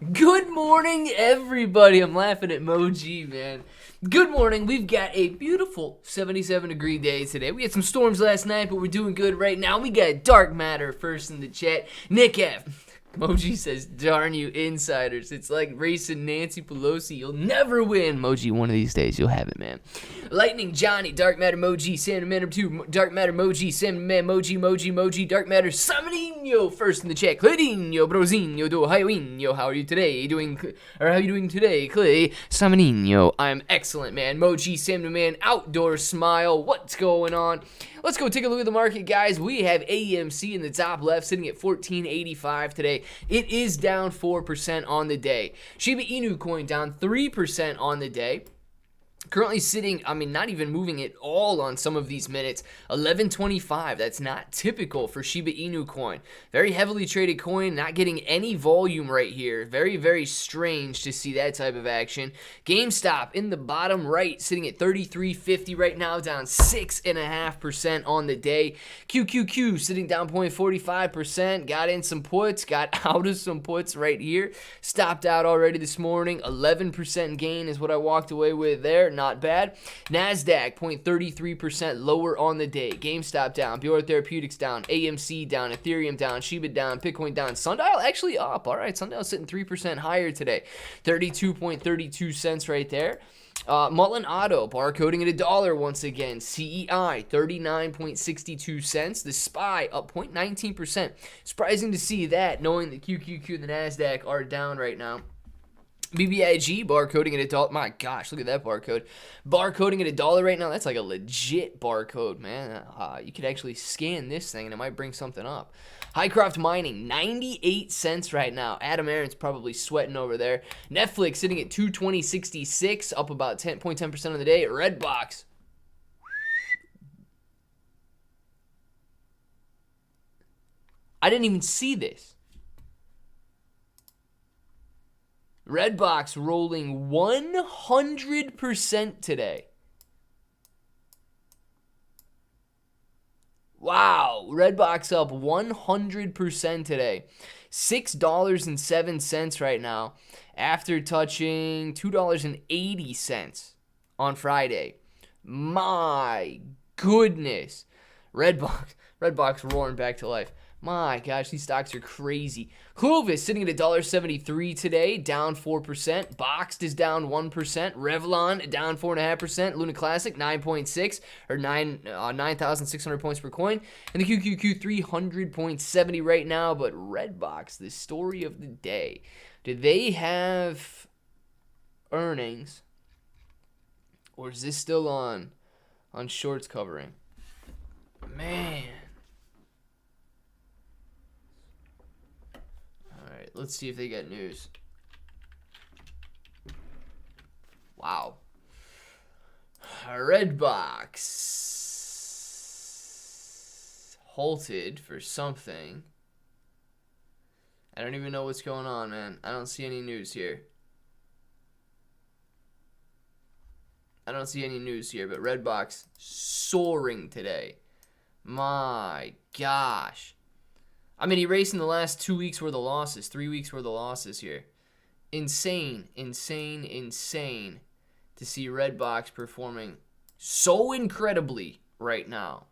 Good morning, everybody. I'm laughing at Moji, man. Good morning. We've got a beautiful 77-degree day today. We had some storms last night, but we're doing good right now. We got Dark Matter first in the chat. Nick F. Moji says, darn you insiders. It's like racing Nancy Pelosi. You'll never win. Moji, one of these days you'll have it, man. Lightning Johnny, Dark Matter Moji, Sam Man 2, Dark Matter Moji, Sam Man Moji, Dark Matter Summoninho first in the chat. Cledinho, Brozinho, do Hioinho. How are you today? How are you doing today, Clay? Summoninho. I'm excellent, man. Moji, Sam the Man, Outdoor Smile. What's going on? Let's go take a look at the market, guys. We have AMC in the top left sitting at 14.85 today. It is down 4% on the day. Shiba Inu coin down 3% on the day. Currently sitting, not even moving at all on some of these minutes. 11.25. That's not typical for Shiba Inu coin. Very heavily traded coin, not getting any volume right here. Very, very strange to see that type of action. GameStop in the bottom right, sitting at 33.50 right now, down 6.5% on the day. QQQ sitting down 0.45%. Got in some puts, got out of some puts right here. Stopped out already this morning. 11% gain is what I walked away with there. Not bad. NASDAQ 0.33% lower on the day. GameStop down. Bureau Therapeutics down. AMC down. Ethereum down. Shiba down. Bitcoin down. Sundial actually up. All right, Sundial sitting 3% higher today. 32.32 cents right there. Mullen Auto, barcoding at $1 once again. CEI, 39.62 cents. The SPY up 0.19%. Surprising to see that, knowing that QQQ and the NASDAQ are down right now. BBIG, barcoding at $1. My gosh, look at that barcode. Barcoding at $1 right now. That's like a legit barcode, man. You could actually scan this thing and it might bring something up. Highcroft Mining, 98 cents right now. Adam Aaron's probably sweating over there. Netflix sitting at 220.66, up about 10.10% of the day. Redbox. I didn't even see this. Redbox rolling 100% today. Wow, Redbox up 100% today. $6.07 right now after touching $2.80 on Friday. My goodness. Redbox roaring back to life. My gosh, these stocks are crazy. Clovis sitting at $1.73 today, down 4%. Boxed is down 1%. Revlon down 4.5%. Luna Classic 9.6 or 9,600 points per coin. And the QQQ 300.70 right now. But Redbox, the story of the day. Do they have earnings, or is this still on shorts covering? Man. Let's see if they get news. Wow. Redbox halted for something. I don't even know what's going on, man. I don't see any news here. But Redbox soaring today. My gosh. Erasing the last 2 weeks worth of losses, 3 weeks worth of losses here. Insane to see Redbox performing so incredibly right now.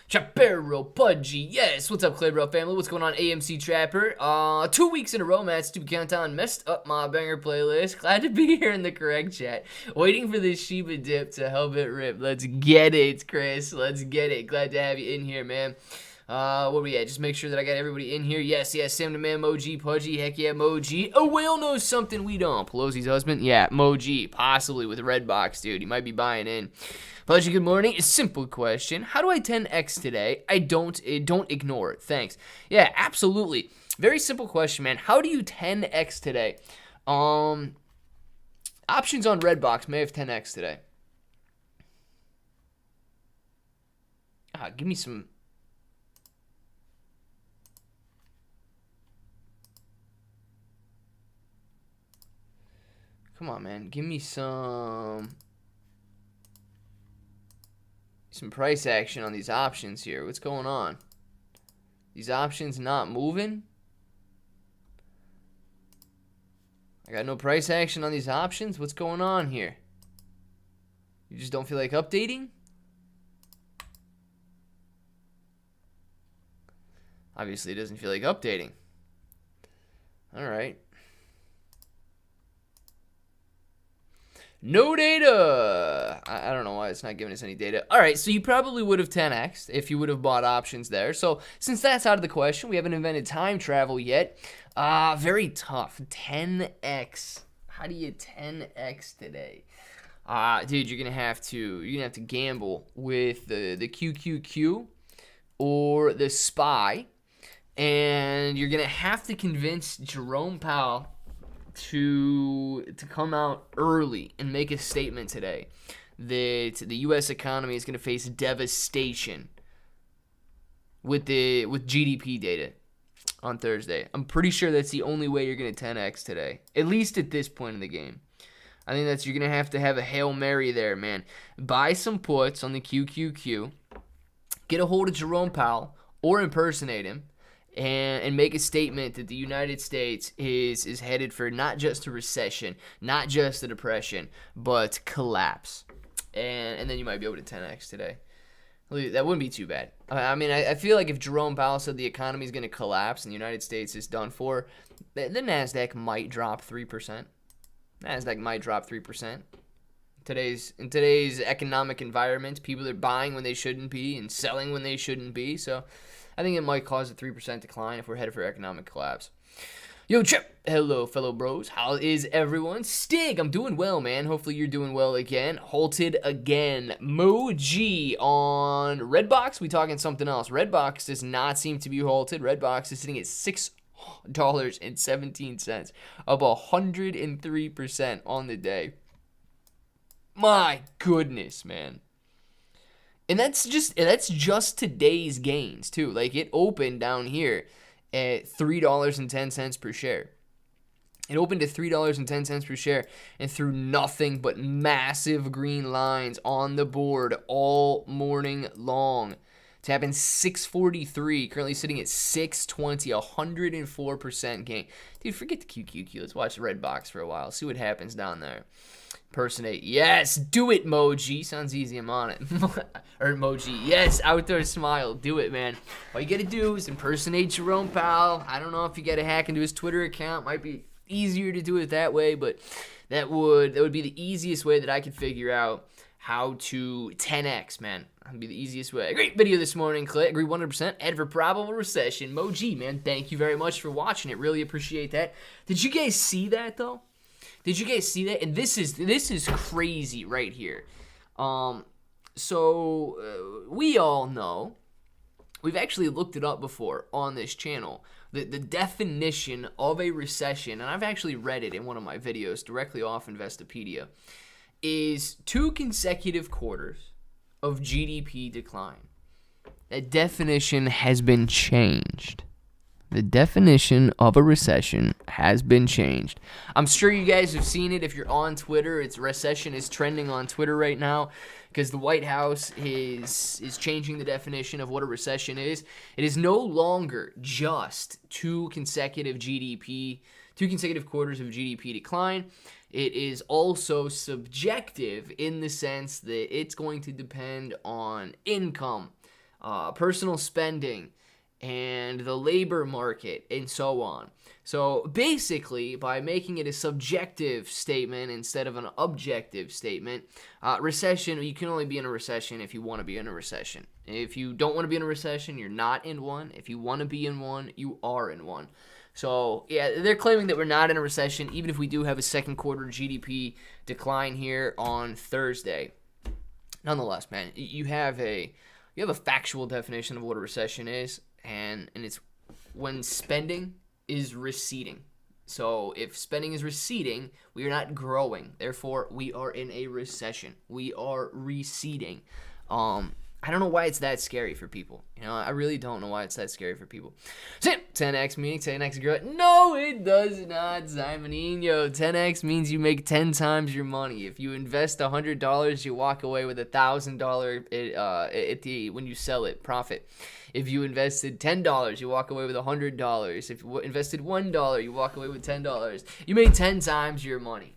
Chapero Pudgy, yes. What's up, Claybro family? What's going on, AMC Trapper? 2 weeks in a row, Matt Stupid Countdown messed up my banger playlist. Glad to be here in the correct chat. Waiting for this Shiba dip to help it rip. Let's get it, Chris. Let's get it. Glad to have you in here, man. Where we at? Just make sure that I got everybody in here. Yes, Sam the Man, Moji, Pudgy, heck yeah, Moji. A whale knows something we don't. Pelosi's husband? Yeah, Moji, possibly with Redbox, dude. He might be buying in. Pudgy, good morning. A simple question. How do I 10x today? Don't ignore it. Thanks. Yeah, absolutely. Very simple question, man. How do you 10x today? Options on Redbox may have 10x today. Give me some. Come on, man. Give me some price action on these options here. What's going on? These options not moving? I got no price action on these options. What's going on here? You just don't feel like updating? Obviously, it doesn't feel like updating. All right. No data. I don't know why it's not giving us any data. All right, so you probably would have 10x if you would have bought options there. So since that's out of the question, we haven't invented time travel yet. Very tough. 10x. How do you 10x today? Dude, you're gonna have to gamble with the QQQ or the SPY, and you're gonna have to convince Jerome Powell to come out early and make a statement today that the U.S. economy is going to face devastation with GDP data on Thursday. I'm pretty sure that's the only way you're going to 10x today, at least at this point in the game. I think you're going to have a Hail Mary there, man. Buy some puts on the QQQ, get a hold of Jerome Powell or impersonate him, and make a statement that the United States is headed for not just a recession, not just a depression, but collapse. And then you might be able to 10x today. That wouldn't be too bad. I mean, I feel like if Jerome Powell said the economy is going to collapse and the United States is done for, the NASDAQ might drop 3%. NASDAQ might drop 3%. In today's economic environment, people are buying when they shouldn't be and selling when they shouldn't be, so I think it might cause a 3% decline if we're headed for economic collapse. Yo, Chip. Hello, fellow bros. How is everyone? Stig, I'm doing well, man. Hopefully you're doing well again. Halted again. Moji on Redbox. We talking something else. Redbox does not seem to be halted. Redbox is sitting at $6.17, up 103% on the day. My goodness, man. And that's just today's gains too. Like, it opened down here at $3.10 per share. It opened at $3.10 per share and threw nothing but massive green lines on the board all morning long. Tapping 643, currently sitting at 620, 104% gain. Dude, forget the QQQ. Let's watch the red box for a while. See what happens down there. Impersonate. Yes, do it, Moji. Sounds easy, I'm on it. Or Moji. Yes, outdoor smile. Do it, man. All you gotta do is impersonate Jerome Powell. I don't know if you gotta hack into his Twitter account. Might be easier to do it that way, but that would be the easiest way that I could figure out how to 10x, man. That would be the easiest way. Great video this morning, Clay. Agree 100%. And for probable recession. Moji, man, thank you very much for watching it. Really appreciate that. Did you guys see that, though? Did you guys see that? And this is crazy right here. So we all know, we've actually looked it up before on this channel, the definition of a recession, and I've actually read it in one of my videos directly off Investopedia, is 2 consecutive quarters of GDP decline. That definition has been changed. The definition of a recession has been changed. I'm sure you guys have seen it if you're on Twitter. Recession is trending on Twitter right now because the White House is changing the definition of what a recession is. It is no longer just 2 consecutive quarters of GDP decline. It is also subjective in the sense that it's going to depend on income, personal spending, and the labor market, and so on. So basically, by making it a subjective statement instead of an objective statement, recession, you can only be in a recession if you want to be in a recession. If you don't want to be in a recession, you're not in one. If you want to be in one, you are in one. So, yeah, they're claiming that we're not in a recession, even if we do have a second quarter GDP decline here on Thursday. Nonetheless, man, you have a factual definition of what a recession is, and it's when spending is receding. So if spending is receding, we are not growing. Therefore, we are in a recession. We are receding. I don't know why it's that scary for people. I really don't know why it's that scary for people. So, 10x meaning 10x growth. No, it does not, Simonino. 10x means you make 10 times your money. If you invest $100, you walk away with $1,000 when you sell it, profit. If you invested $10, you walk away with $100. If you invested $1, you walk away with $10. You made 10 times your money.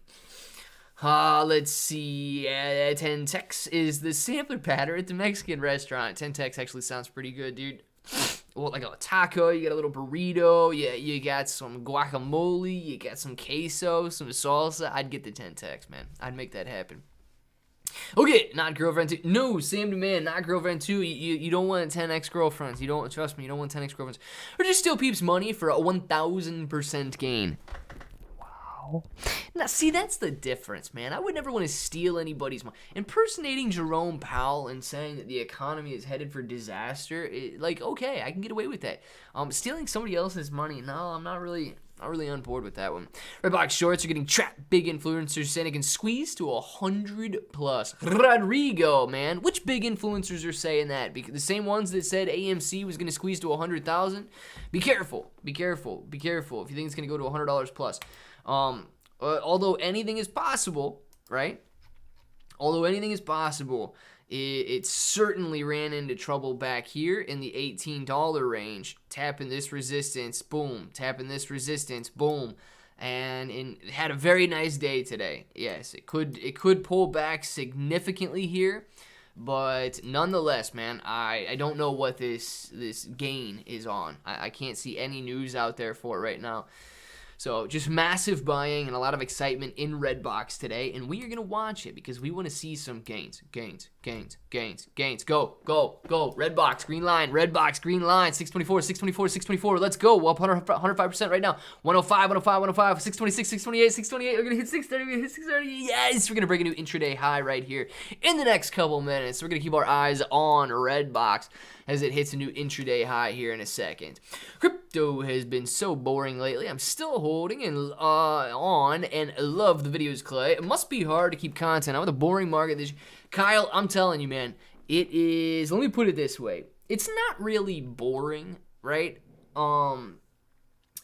Let's see. 10 Tex is the sampler pattern at the Mexican restaurant. 10 Tex actually sounds pretty good, dude. Well, like a taco, you got a little burrito, you got some guacamole, you got some queso, some salsa. I'd get the 10 Tex, man. I'd make that happen. Okay, not girlfriend 2. No, Sam Demand, not girlfriend 2. You don't want 10 ex-girlfriends. You don't, trust me, you don't want 10 ex-girlfriends. Or just steal peeps' money for a 1,000% gain. Now, see, that's the difference, man. I would never want to steal anybody's money. Impersonating Jerome Powell and saying that the economy is headed for disaster, okay, I can get away with that. Stealing somebody else's money, no, I'm not really on board with that one. Redbox shorts are getting trapped. Big influencers saying it can squeeze to 100 plus. Rodrigo, man. Which big influencers are saying that? Because the same ones that said AMC was going to squeeze to 100,000? Be careful. Be careful. Be careful if you think it's going to go to $100 plus. Although anything is possible, right? Although anything is possible, it certainly ran into trouble back here in the $18 range. Tapping this resistance, boom. Tapping this resistance, boom. And it had a very nice day today. Yes, it could pull back significantly here. But nonetheless, man, I don't know what this gain is on. I can't see any news out there for it right now. So just massive buying and a lot of excitement in Redbox today, and we are going to watch it because we want to see some gains. Go. Redbox, green line, 624, 624. Let's go. We're up 105% right now. 105, 626, 628, 628. We're going to hit 630, we're going to hit 630. Yes, we're going to break a new intraday high right here in the next couple minutes. We're going to keep our eyes on Redbox as it hits a new intraday high here in a second. Crypto has been so boring lately. I'm still holding and on and love the videos, Clay. It must be hard to keep content out with a boring market. Kyle, I'm telling you, man, it is, let me put it this way. It's not really boring, right? I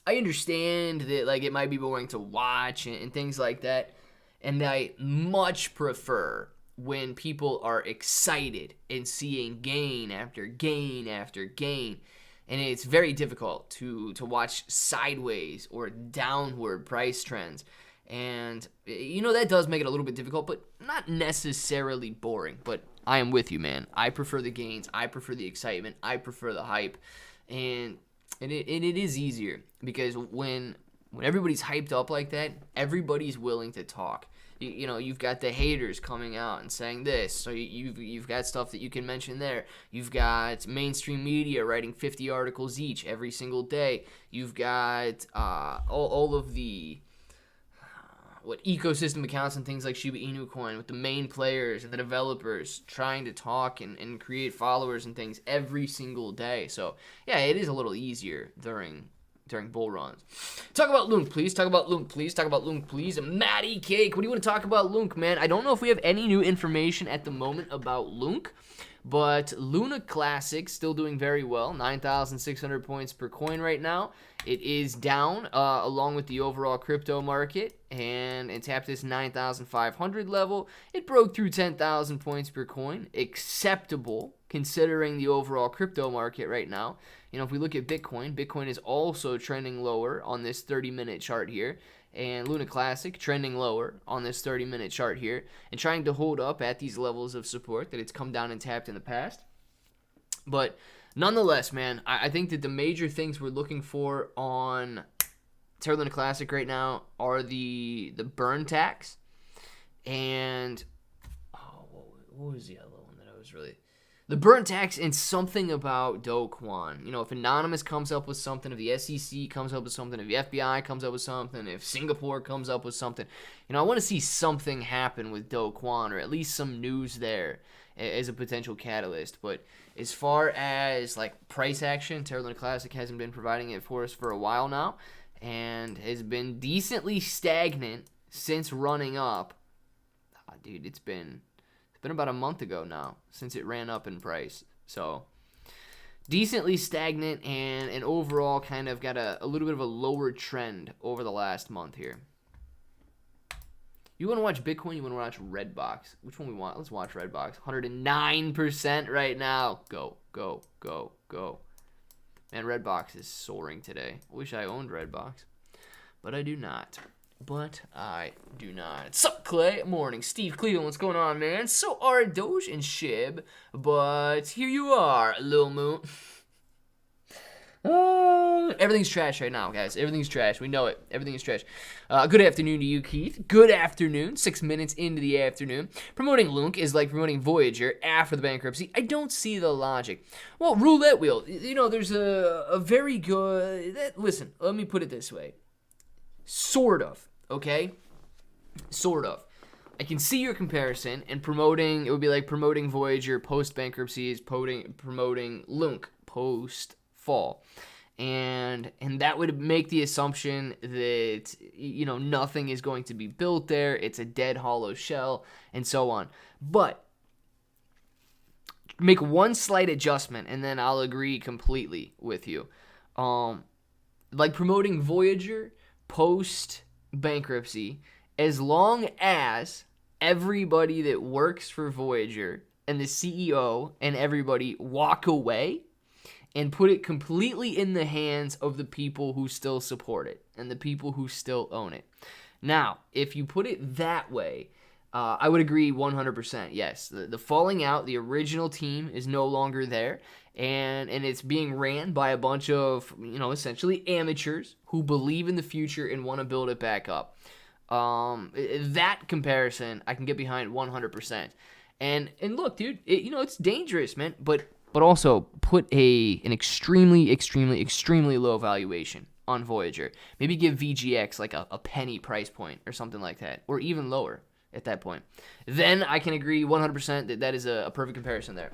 understand that, like, it might be boring to watch and things like that. And I much prefer when people are excited and seeing gain after gain after gain. And it's very difficult to watch sideways or downward price trends. And, that does make it a little bit difficult, but not necessarily boring. But I am with you, man. I prefer the gains. I prefer the excitement. I prefer the hype. And it is easier because when everybody's hyped up like that, everybody's willing to talk. You've got the haters coming out and saying this, so you've got stuff that you can mention there. You've got mainstream media writing 50 articles each every single day. You've got all of the ecosystem accounts and things like Shiba Inu coin with the main players and the developers trying to talk and create followers and things every single day. So yeah, it is a little easier during bull runs. Talk about Lunk, please. Talk about Lunk, please. Matty Cake, what do you want to talk about Lunk, man? I don't know if we have any new information at the moment about Lunk, but Luna Classic still doing very well. 9,600 points per coin right now. It is down along with the overall crypto market, and it tapped this 9,500 level. It broke through 10,000 points per coin. Acceptable considering the overall crypto market right now. If we look at Bitcoin is also trending lower on this 30-minute chart here. And Luna Classic trending lower on this 30-minute chart here and trying to hold up at these levels of support that it's come down and tapped in the past. But nonetheless, man, I think that the major things we're looking for on Terra Luna Classic right now are the burn tax and what was the other one that I was really... The burn tax and something about Do Kwon. If Anonymous comes up with something, if the SEC comes up with something, if the FBI comes up with something, if Singapore comes up with something, I want to see something happen with Do Kwon, or at least some news there as a potential catalyst. But as far as price action, Terra Luna Classic hasn't been providing it for us for a while now, and has been decently stagnant since running up. Dude, it's been about a month ago now since it ran up in price. So decently stagnant and overall kind of got a little bit of a lower trend over the last month here. You want to watch Bitcoin? You want to watch Redbox? Which one we want? Let's watch Redbox. 109% right now. Go. go, go, go. Man, Redbox is soaring today. I wish I owned Redbox, but I do not. Sup, Clay? Morning. Steve Cleveland, what's going on, man? So are Doge and Shib, but here you are, Lil Moon. Everything's trash right now, guys. Everything's trash. We know it. Everything is trash. Good afternoon to you, Keith. Good afternoon. 6 minutes into the afternoon. Promoting Lunk is like promoting Voyager after the bankruptcy. I don't see the logic. Well, roulette wheel. You know, there's a very good... Listen, let me put it this way. Sort of, okay? Sort of. I can see your comparison, and promoting... It would be like promoting Voyager post-bankruptcy is promoting Lunk post-fall. And that would make the assumption that, you know, nothing is going to be built there. It's a dead, hollow shell, and so on. But make one slight adjustment, and then I'll agree completely with you. Like promoting Voyager post-bankruptcy, as long as everybody that works for Voyager and the CEO and everybody walk away and put it completely in the hands of the people who still support it and the people who still own it. Now, if you put it that way, I would agree 100%. Yes, the falling out, the original team is no longer there, and it's being ran by a bunch of, you know, essentially amateurs who believe in the future and want to build it back up. That comparison I can get behind 100%. And look, dude, you know, it's dangerous, man, but also put an extremely low valuation on Voyager. Maybe give VGX like a penny price point or something like that, or even lower at that point. Then I can agree 100% that is a perfect comparison there.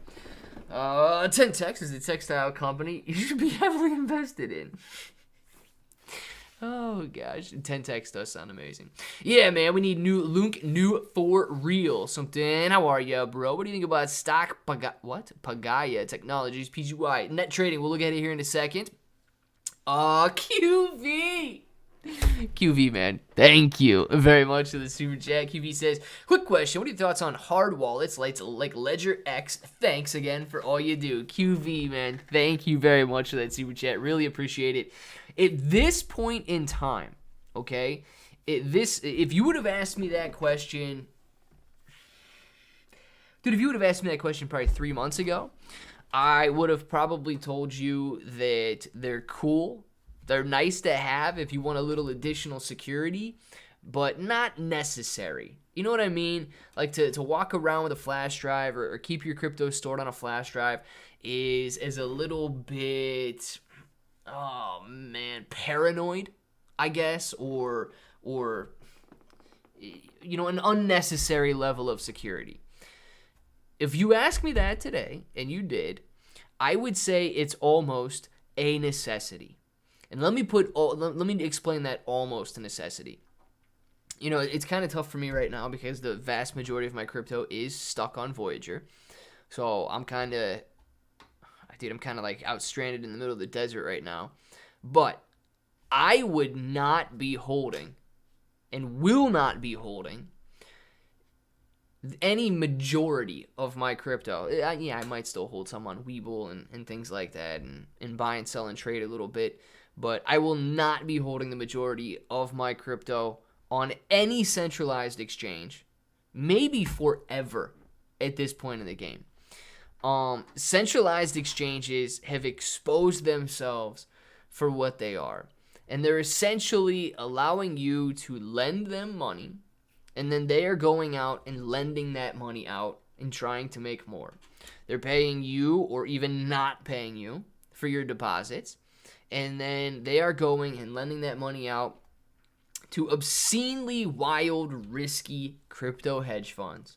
Tentex is a textile company you should be heavily invested in. Oh, gosh. Tentex does sound amazing. Yeah, man, we need new for real. Something. How are ya, bro? What do you think about stock Pagaya Technologies, PGY, net trading? We'll look at it here in a second. QV. QV, man. Thank you very much for the super chat. QV says, quick question. What are your thoughts on hard wallets like Ledger X? Thanks again for all you do. QV, man. Thank you very much for that super chat. Really appreciate it. At this point in time, okay, if you would have asked me that question, dude, if you would have asked me that question probably 3 months ago, I would have probably told you that they're cool. They're nice to have if you want a little additional security, but not necessary. You know what I mean? Like to walk around with a flash drive or keep your crypto stored on a flash drive is a little bit, oh man, paranoid, I guess, or you know, an unnecessary level of security. If you ask me that today, and you did, I would say it's almost a necessity. And let me explain that almost a necessity. You know, it's kind of tough for me right now because the vast majority of my crypto is stuck on Voyager. So I'm kind of like out stranded in the middle of the desert right now. But I would not be holding and will not be holding any majority of my crypto. Yeah, I might still hold some on Webull and things like that and buy and sell and trade a little bit. But I will not be holding the majority of my crypto on any centralized exchange, maybe forever at this point in the game. Centralized exchanges have exposed themselves for what they are. And they're essentially allowing you to lend them money, and then they are going out and lending that money out and trying to make more. They're paying you or even not paying you for your deposits. And then they are going and lending that money out to obscenely wild, risky crypto hedge funds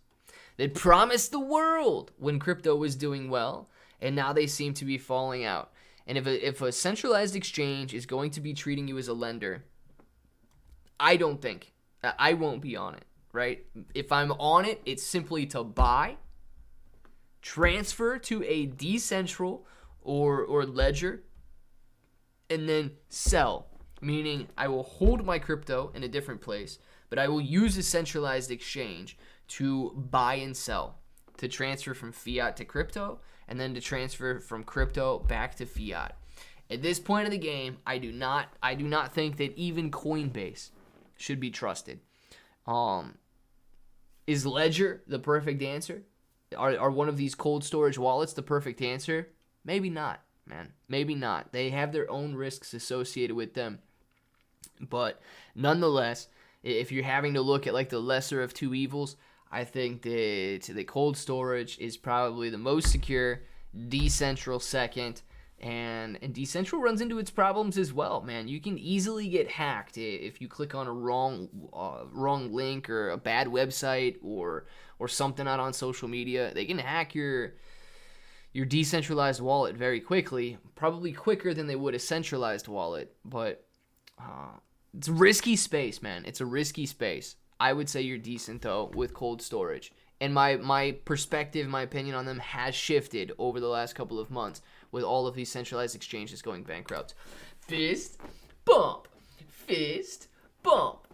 that promised the world when crypto was doing well, and now they seem to be falling out. And if a centralized exchange is going to be treating you as a lender, I don't think, I won't be on it, right? If I'm on it, it's simply to buy, transfer to a decentral or ledger, and then sell, meaning I will hold my crypto in a different place, but I will use a centralized exchange to buy and sell, to transfer from fiat to crypto, and then to transfer from crypto back to fiat. At this point of the game, I do not think that even Coinbase should be trusted. Is Ledger the perfect answer? Are one of these cold storage wallets the perfect answer? Maybe not, man. Maybe not. They have their own risks associated with them. But nonetheless, if you're having to look at like the lesser of two evils, I think that the cold storage is probably the most secure, decentral second, and decentral runs into its problems as well, man. You can easily get hacked if you click on a wrong link or a bad website or something out on social media. They can hack your decentralized wallet very quickly, probably quicker than they would a centralized wallet, but it's a risky space, man. It's a risky space. I would say you're decent, though, with cold storage. And my perspective, my opinion on them has shifted over the last couple of months with all of these centralized exchanges going bankrupt. Fist, bump. Fist, bump.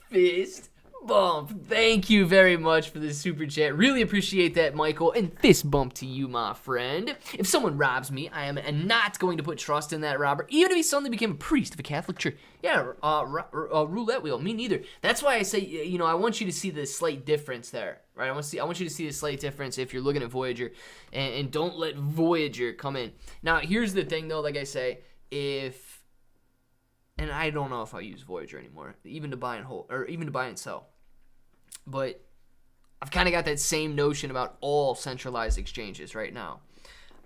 Fist, bump. Thank you very much for the super chat. Really appreciate that, Michael. And fist bump to you, my friend. If someone robs me, I am not going to put trust in that robber, even if he suddenly became a priest of a Catholic church. Yeah, roulette wheel. Me neither. That's why I say, I want you to see the slight difference there, right? I want you to see the slight difference if you're looking at Voyager, and don't let Voyager come in. Now, here's the thing, though. Like I say, and I don't know if I'll use Voyager anymore, even to buy and hold, or even to buy and sell. But I've kind of got that same notion about all centralized exchanges right now.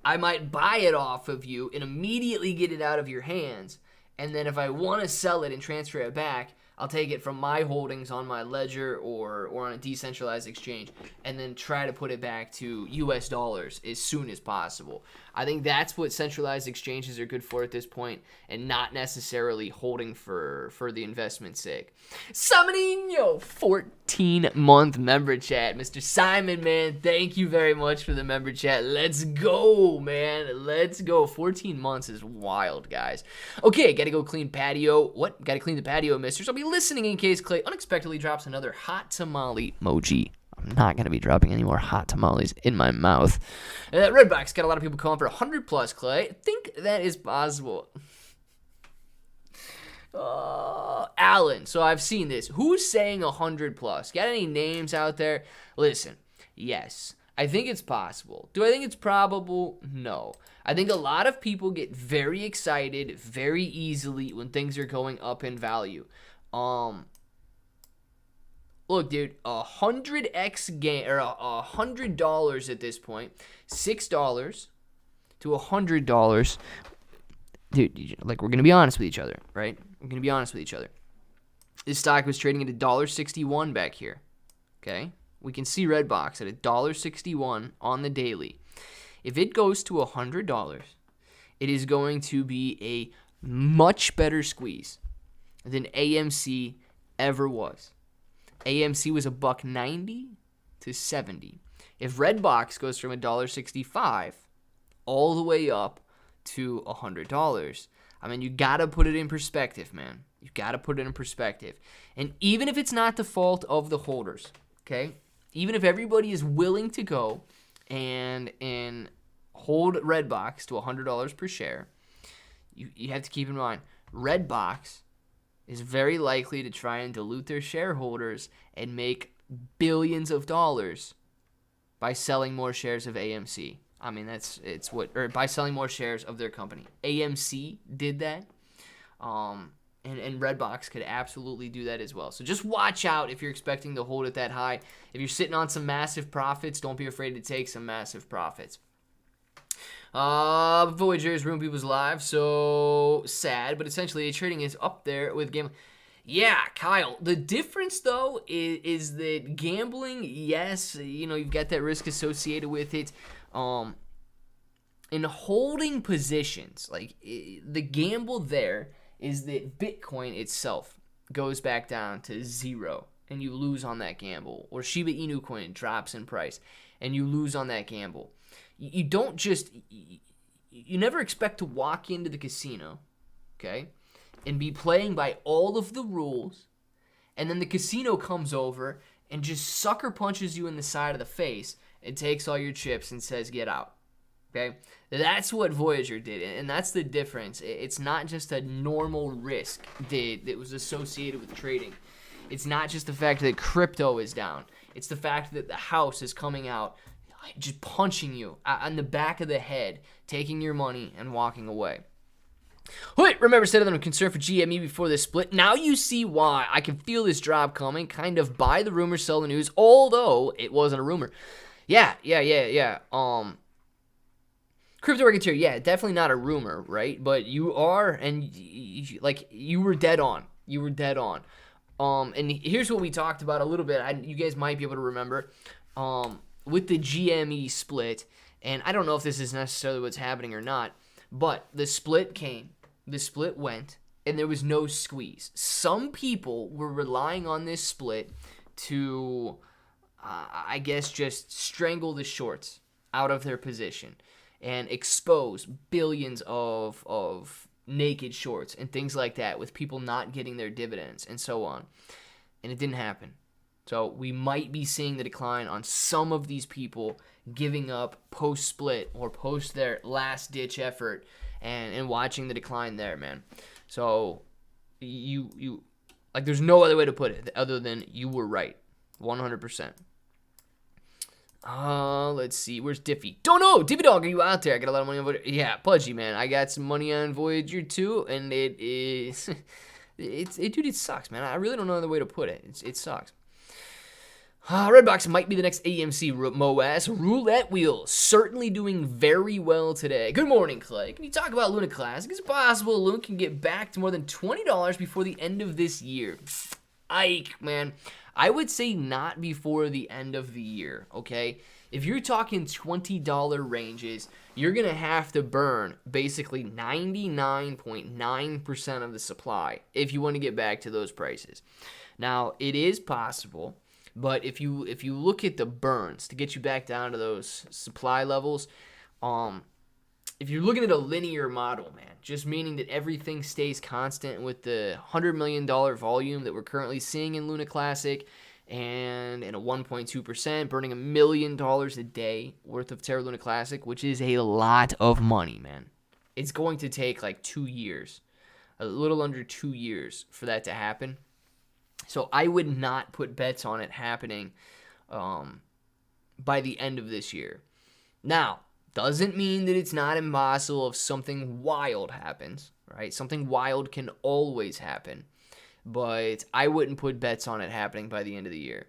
I might buy it off of you and immediately get it out of your hands. And then if I want to sell it and transfer it back, I'll take it from my holdings on my ledger or on a decentralized exchange and then try to put it back to US dollars as soon as possible. I think that's what centralized exchanges are good for at this point, and not necessarily holding for the investment's sake. Summoning your 14-month member chat. Mr. Simon, man, thank you very much for the member chat. Let's go, man. Let's go. 14 months is wild, guys. Okay, gotta go clean patio. What? Gotta clean the patio, misters. I'll be listening in case Clay unexpectedly drops another hot tamale emoji. I'm not going to be dropping any more hot tamales in my mouth. Redbox got a lot of people calling for 100 plus, Clay. I think that is possible. Alan, so I've seen this. Who's saying 100 plus? Got any names out there? Listen, yes, I think it's possible. Do I think it's probable? No. I think a lot of people get very excited very easily when things are going up in value. Look, dude, 100x gain, or $100 at this point, $6 to $100. Dude, like, we're going to be honest with each other, right? We're going to be honest with each other. This stock was trading at $1.61 back here, okay? We can see Redbox at $1.61 on the daily. If it goes to $100, it is going to be a much better squeeze than AMC ever was. AMC was $1.90 to $70. If Redbox goes from $1.65 all the way up to $100, I mean, you gotta put it in perspective, man. You gotta put it in perspective. And even if it's not the fault of the holders, okay? Even if everybody is willing to go and hold Redbox to $100 per share, you have to keep in mind, Redbox is very likely to try and dilute their shareholders and make billions of dollars by selling more shares of AMC. I mean, by selling more shares of their company. AMC did that, and Redbox could absolutely do that as well. So just watch out if you're expecting to hold it that high. If you're sitting on some massive profits, don't be afraid to take some massive profits. Voyager is ruining people's lives, so sad, but essentially trading is up there with gambling. Yeah, Kyle, the difference, though, is that gambling, yes, you've got that risk associated with it. In holding positions, like, the gamble there is that Bitcoin itself goes back down to zero, and you lose on that gamble. Or Shiba Inu coin drops in price, and you lose on that gamble. You don't just, you never expect to walk into the casino, okay, and be playing by all of the rules, and then the casino comes over and just sucker punches you in the side of the face and takes all your chips and says, get out. Okay, that's what Voyager did, and that's the difference. It's not just a normal risk that was associated with trading. It's not just the fact that crypto is down. It's the fact that the house is coming out, just punching you on the back of the head, taking your money and walking away. Wait, remember said that I'm concerned for GME before this split. Now you see why. I can feel this drop coming. Kind of buy the rumor, sell the news, although it wasn't a rumor. Yeah. Crypto Racketeer, yeah, definitely not a rumor, right? But you are, and you were dead on. You were dead on. And here's what we talked about a little bit. You guys might be able to remember. With the GME split, and I don't know if this is necessarily what's happening or not, but the split came, the split went, and there was no squeeze. Some people were relying on this split to, I guess, just strangle the shorts out of their position and expose billions of naked shorts and things like that, with people not getting their dividends and so on. And it didn't happen. So we might be seeing the decline on some of these people giving up post-split or post their last-ditch effort and watching the decline there, man. So you there's no other way to put it other than you were right, 100%. Let's see. Where's Diffie? Don't know. Diffie Dog, are you out there? I got a lot of money on Voyager. Yeah, Pudgy, man. I got some money on Voyager too, and it is, dude, it sucks, man. I really don't know another way to put it. It sucks. Redbox might be the next AMC MOAS. Roulette wheel certainly doing very well today. Good morning, Clay. Can you talk about Luna Classic? Is it possible Luna can get back to more than $20 before the end of this year? Ike, man. I would say not before the end of the year, okay? If you're talking $20 ranges, you're going to have to burn basically 99.9% of the supply if you want to get back to those prices. Now, it is possible, but if you look at the burns to get you back down to those supply levels, if you're looking at a linear model, man, just meaning that everything stays constant with the $100 million volume that we're currently seeing in Luna Classic and a 1.2%, burning $1 million a day worth of Terra Luna Classic, which is a lot of money, man. It's going to take like 2 years, a little under 2 years for that to happen. So I would not put bets on it happening by the end of this year. Now, doesn't mean that it's not impossible if something wild happens, right? Something wild can always happen, but I wouldn't put bets on it happening by the end of the year.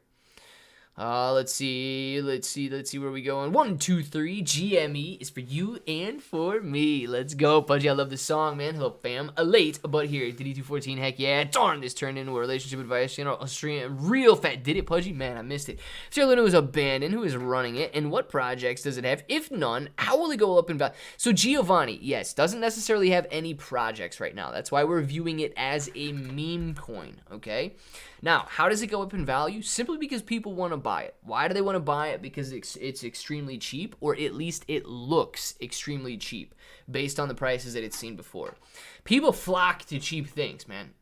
Let's see where we going. 1, 2, 3. GME is for you and for me. Let's go, Pudgy. I love this song, man. Hello, fam. Late, but here. DD214, heck yeah. Darn, this turned into a relationship advice channel. Australian, real fat. Did it, Pudgy? Man, I missed it. Sarah Luna was abandoned. Who is running it? And what projects does it have? If none, how will it go up in value? So Giovanni, yes, doesn't necessarily have any projects right now. That's why we're viewing it as a meme coin, okay? Now, how does it go up in value? Simply because people want to buy it. Why do they want to buy it? Because it's extremely cheap, or at least it looks extremely cheap based on the prices that it's seen before. People flock to cheap things, man.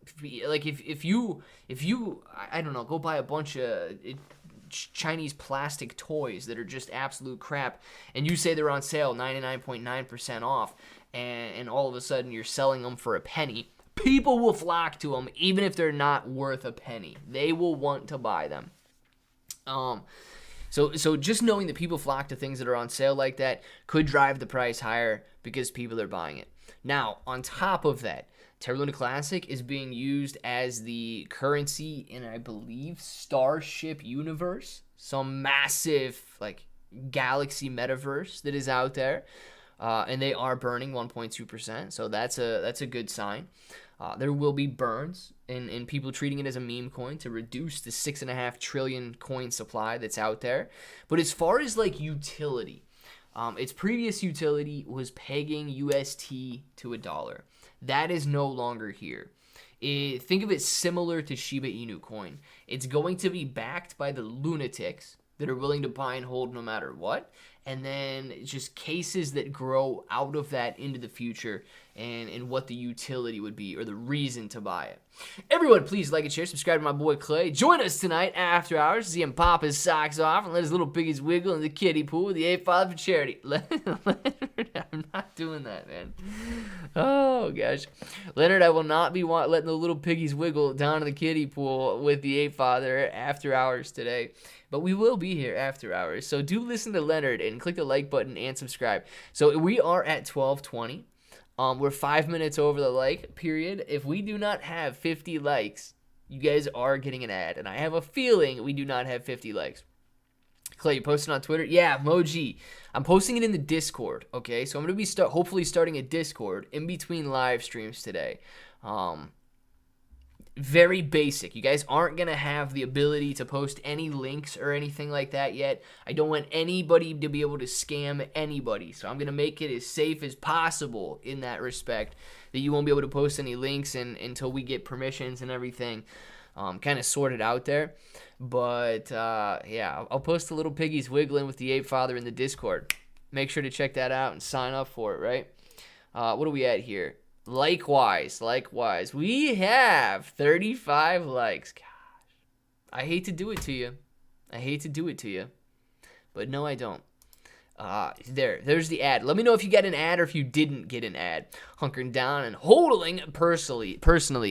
Like if you I don't know, go buy a bunch of Chinese plastic toys that are just absolute crap, and you say they're on sale 99.9% off, and all of a sudden you're selling them for a penny. People will flock to them even if they're not worth a penny. They will want to buy them. So just knowing that people flock to things that are on sale like that could drive the price higher because people are buying it. Now, on top of that, Terra Luna Classic is being used as the currency in, I believe, Starship Universe, some massive like galaxy metaverse that is out there. And they are burning 1.2%, so that's a good sign. There will be burns and people treating it as a meme coin to reduce the 6.5 trillion coin supply that's out there. But as far as like utility, its previous utility was pegging UST to $1. That is no longer here. Think of it similar to Shiba Inu coin. It's going to be backed by the lunatics that are willing to buy and hold no matter what, and then just cases that grow out of that into the future and what the utility would be or the reason to buy it. Everyone, please like and share, subscribe to my boy Clay. Join us tonight after hours to see him pop his socks off and let his little piggies wiggle in the kiddie pool with the 8-5 for charity. I'm not doing that, man. Oh, gosh. Leonard, I will not be letting the little piggies wiggle down in the kiddie pool with the 8-Father after hours today. But we will be here after hours. So do listen to Leonard and click the like button and subscribe. So we are at 12:20. We're 5 minutes over the like period. If we do not have 50 likes, you guys are getting an ad. And I have a feeling we do not have 50 likes. Clay, you posting on Twitter? Yeah, Moji. I'm posting it in the Discord, okay? So I'm going to be hopefully starting a Discord in between live streams today. Very basic. You guys aren't going to have the ability to post any links or anything like that yet. I don't want anybody to be able to scam anybody. So I'm going to make it as safe as possible in that respect, that you won't be able to post any links until we get permissions and everything kind of sorted out there. But yeah, I'll post the little piggies wiggling with the 8-Father in the Discord. Make sure to check that out and sign up for it, right? What are we at here? Likewise, we have 35 likes. Gosh, I hate to do it to you. But no, I don't. There's the ad. Let me know if you got an ad or if you didn't get an ad. Hunkering down and holding personally.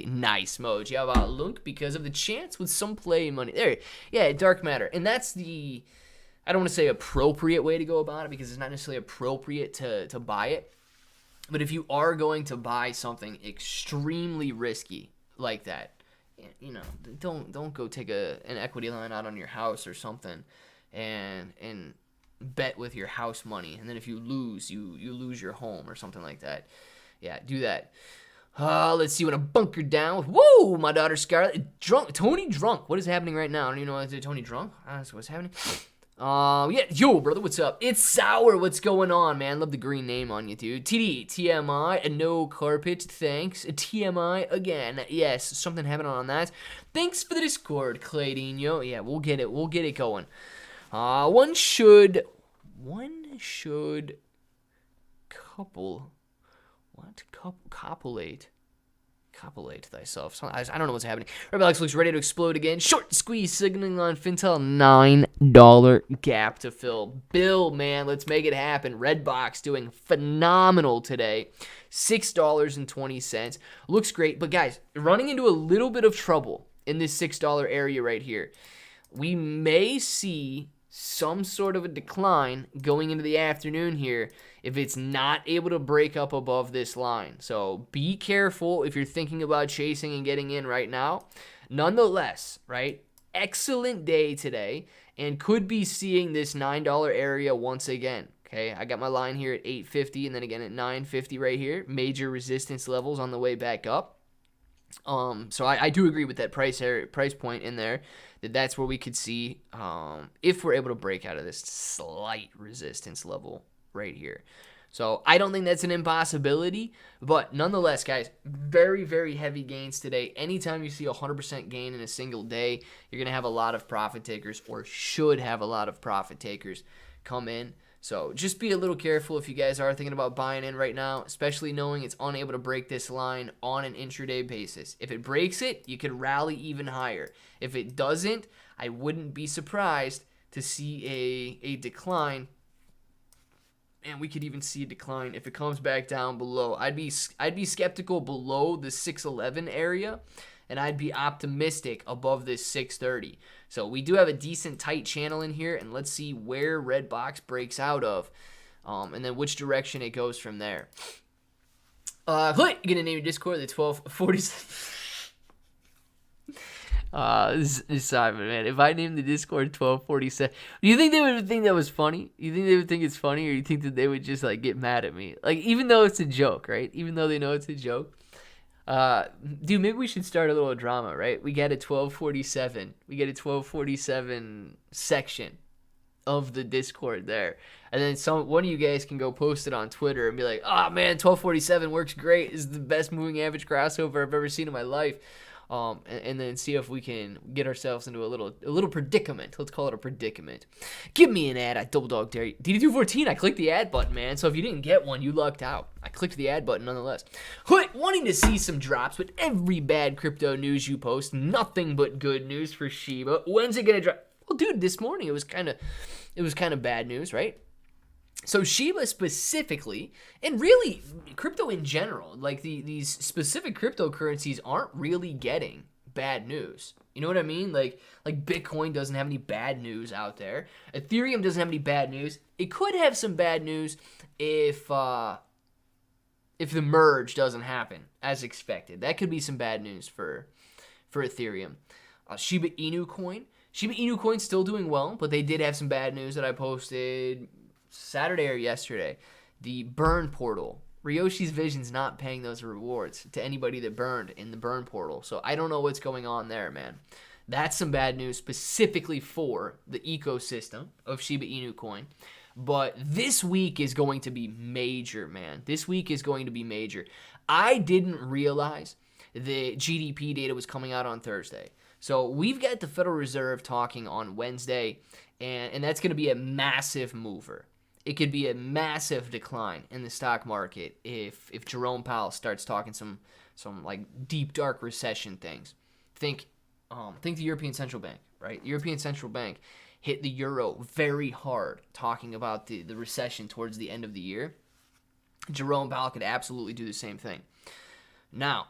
Nice, Moj. How about Lunk? Because of the chance with some play money. There, yeah, dark matter. And that's the, I don't want to say appropriate way to go about it because it's not necessarily appropriate to buy it. But if you are going to buy something extremely risky like that, you know, don't go take an equity line out on your house or something and bet with your house money. And then if you lose, you lose your home or something like that. Yeah, do that. Let's see what I'm bunkered down with. Whoa, my daughter Scarlett. Tony drunk. What is happening right now? I don't even know why Tony drunk. That's what's happening. Yeah, yo, brother, what's up? It's Sour. What's going on, man? Love the green name on you, dude. TD, TMI, no carpet, thanks. TMI again. Yes, something happened on that. Thanks for the Discord, Claydinho. Yeah, we'll get it going. One should copulate thyself. I don't know what's happening. Alex looks ready to explode again. Short squeeze signaling on Fintel. $9 gap to fill. Bill, man, let's make it happen. Redbox doing phenomenal today. $6.20. Looks great. But guys, running into a little bit of trouble in this $6 area right here. We may see some sort of a decline going into the afternoon here if it's not able to break up above this line. So be careful if you're thinking about chasing and getting in right now. Nonetheless, right, excellent day today and could be seeing this $9 area once again. Okay, I got my line here at $8.50 and then again at $9.50 right here. Major resistance levels on the way back up. So I do agree with that price point in there. That's where we could see if we're able to break out of this slight resistance level right here. So I don't think that's an impossibility, but nonetheless, guys, very, very heavy gains today. Anytime you see 100% gain in a single day, you're going to have a lot of profit takers or should have a lot of profit takers come in. So just be a little careful if you guys are thinking about buying in right now, especially knowing it's unable to break this line on an intraday basis. If it breaks it, you could rally even higher. If it doesn't, I wouldn't be surprised to see a decline. And we could even see a decline if it comes back down below. I'd be skeptical below the 611 area, and I'd be optimistic above this 630. So we do have a decent tight channel in here, and let's see where Redbox breaks out of, and then which direction it goes from there. You're gonna name your Discord the 1247. This is Simon, man. If I named the Discord 1247, do you think they would think that was funny? You think they would think it's funny, or you think that they would just like get mad at me? Like, even though it's a joke, right? Even though they know it's a joke. Dude, maybe we should start a little drama, right? We get a 1247. We get a 1247 section of the Discord there. And then one of you guys can go post it on Twitter and be like, oh man, 1247 works great. This is the best moving average crossover I've ever seen in my life. and then see if we can get ourselves into a little predicament. Let's call it a predicament. Give me an ad. I double dog dare you. DD214, I clicked the ad button, man. So if you didn't get one, you lucked out. I clicked the ad button nonetheless. Wanting to see some drops with every bad crypto news you post. Nothing but good news for Shiba. When's it gonna drop? Well, dude, this morning it was kind of bad news, right? So Shiba specifically, and really crypto in general, like these specific cryptocurrencies aren't really getting bad news. You know what I mean? Like Bitcoin doesn't have any bad news out there. Ethereum doesn't have any bad news. It could have some bad news if the merge doesn't happen as expected. That could be some bad news for Ethereum. Shiba Inu coin. Shiba Inu coin's still doing well, but they did have some bad news that I posted Saturday or yesterday. The burn portal. Ryoshi's Vision's not paying those rewards to anybody that burned in the burn portal. So I don't know what's going on there, man. That's some bad news specifically for the ecosystem of Shiba Inu coin. But this week is going to be major, man. This week is going to be major. I didn't realize the GDP data was coming out on Thursday. So we've got the Federal Reserve talking on Wednesday, and that's going to be a massive mover. It could be a massive decline in the stock market if Jerome Powell starts talking some like deep dark recession things. Think the European Central Bank, right? European Central Bank hit the euro very hard talking about the recession towards the end of the year. Jerome Powell could absolutely do the same thing. Now,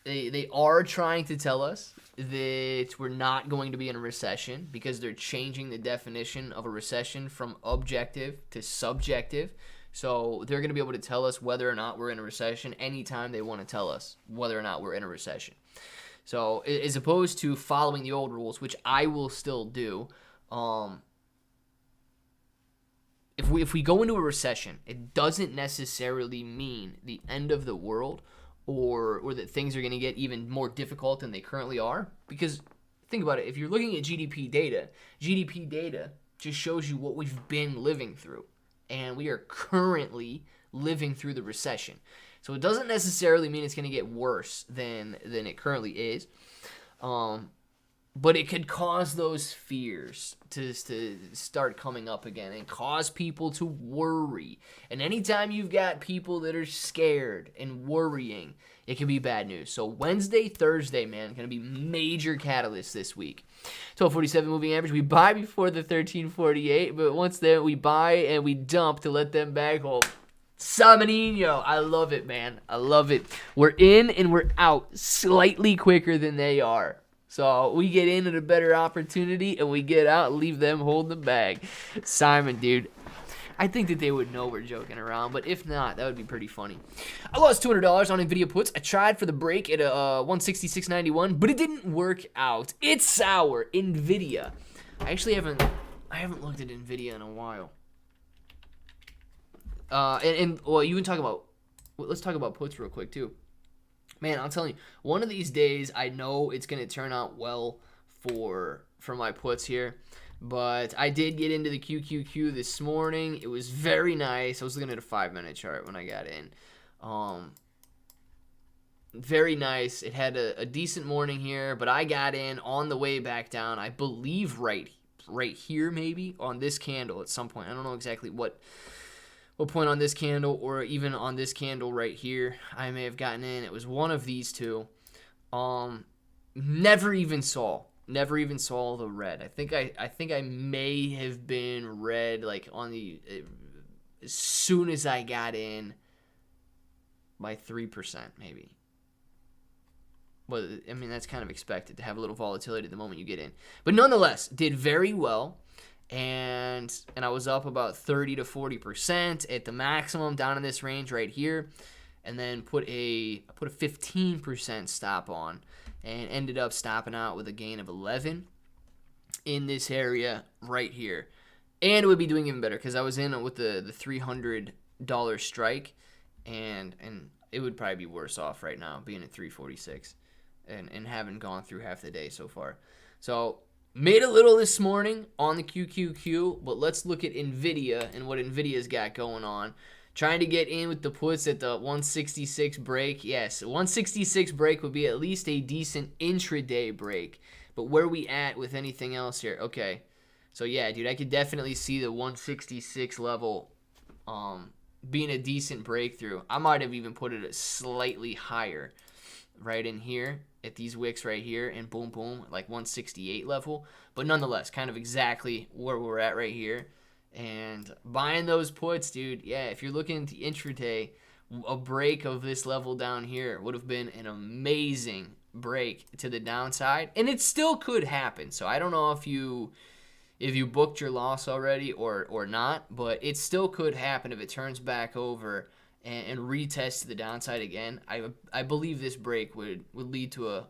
they are trying to tell us that we're not going to be in a recession because they're changing the definition of a recession from objective to subjective. So they're going to be able to tell us whether or not we're in a recession anytime they want to tell us whether or not we're in a recession. So as opposed to following the old rules, which I will still do, if we go into a recession, it doesn't necessarily mean the end of the world or that things are going to get even more difficult than they currently are. Because think about it, if you're looking at GDP data just shows you what we've been living through. And we are currently living through the recession. So it doesn't necessarily mean it's going to get worse than it currently is. But it could cause those fears to start coming up again and cause people to worry. And anytime you've got people that are scared and worrying, it can be bad news. So Wednesday, Thursday, man, going to be major catalysts this week. 1247 moving average. We buy before the 1348, but once then we buy and we dump to let them back home. Samanino. I love it, man. I love it. We're in and we're out slightly quicker than they are. So we get in at a better opportunity, and we get out and leave them holding the bag. Simon, dude, I think that they would know we're joking around, but if not, that would be pretty funny. I lost $200 on NVIDIA puts. I tried for the break at 166.91, but it didn't work out. It's sour. NVIDIA. I actually haven't looked at NVIDIA in a while. Well, you can talk about. Let's talk about puts real quick too. Man, I'm telling you, one of these days, I know it's going to turn out well for my puts here. But I did get into the QQQ this morning. It was very nice. I was looking at a 5-minute chart when I got in. Very nice. It had a decent morning here, but I got in on the way back down. I believe right here maybe on this candle at some point. I don't know exactly what point on this candle or even on this candle right here I may have gotten in. It was one of these two. Never even saw the red. I think I may have been red like on the as soon as I got in by 3% maybe. Well, I mean, that's kind of expected to have a little volatility the moment you get in. But nonetheless, did very well. And I was up about 30 to 40% at the maximum down in this range right here, and then put a 15% stop on, and ended up stopping out with a gain of 11 in this area right here. And it would be doing even better because I was in with the $300 strike, and it would probably be worse off right now being at 346 and having gone through half the day so far. So made a little this morning on the QQQ, but let's look at NVIDIA and what NVIDIA's got going on. Trying to get in with the puts at the 166 break. Yes, 166 break would be at least a decent intraday break. But where are we at with anything else here? Okay. So, yeah, dude, I could definitely see the 166 level being a decent breakthrough. I might have even put it slightly higher right in here at these wicks right here, and boom, boom, like 168 level. But nonetheless, kind of exactly where we're at right here. And buying those puts, dude, yeah, if you're looking into intraday, a break of this level down here would have been an amazing break to the downside. And it still could happen. So I don't know if you booked your loss already or not, but it still could happen if it turns back over and retests to the downside again. I believe this break would lead to a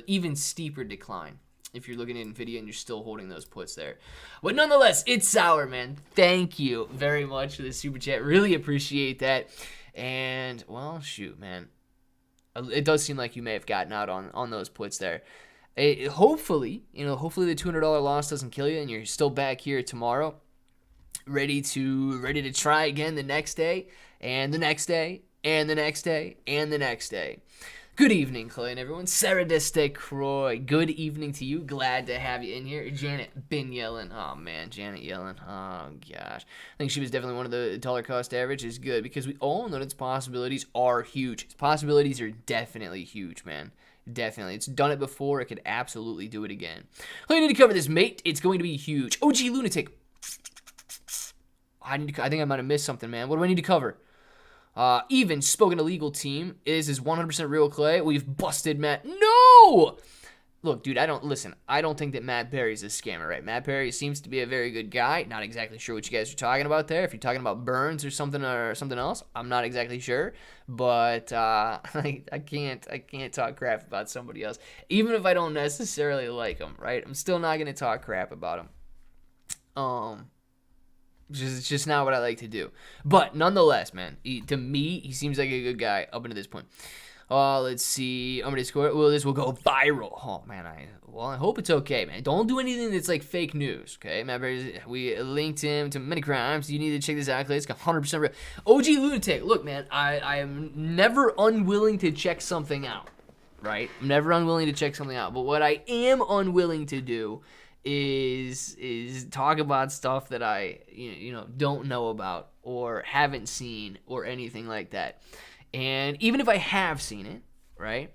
even steeper decline if you're looking at NVIDIA and you're still holding those puts there. But nonetheless, it's sour, man. Thank you very much for the super chat. Really appreciate that. And, well, shoot, man. It does seem like you may have gotten out on those puts there. Hopefully the $200 loss doesn't kill you and you're still back here tomorrow, ready to try again the next day, and the next day, and the next day, and the next day. Good evening, Clay and everyone. Sarah Deste Croy, good evening to you. Glad to have you in here. Janet been yelling. Oh, man, Janet yelling. Oh, gosh. I think she was definitely one of the dollar cost average is good because we all know its possibilities are huge. Its possibilities are definitely huge, man. Definitely. It's done it before. It could absolutely do it again. I need to cover this, mate. It's going to be huge. OG Lunatic. I think I might have missed something, man. What do I need to cover? Even spoken illegal team is 100% real, Clay. We've busted Matt. No! Look, dude, I don't think that Matt Berry's a scammer, right? Matt Berry seems to be a very good guy. Not exactly sure what you guys are talking about there. If you're talking about Burns or something else, I'm not exactly sure. But I can't talk crap about somebody else, even if I don't necessarily like him, right? I'm still not gonna talk crap about him. It's just not what I like to do. But nonetheless, man, to me, he seems like a good guy up until this point. Let's see. I'm going to score. Well, this will go viral. Oh, man, I hope it's okay, man. Don't do anything that's like fake news, okay? Remember, we linked him to many crimes. You need to check this out, Clay. It's 100% real. OG Lunatic, look, man, I am never unwilling to check something out, right? I'm never unwilling to check something out. But what I am unwilling to do is talk about stuff that I don't know about or haven't seen or anything like that. And even if I have seen it, right?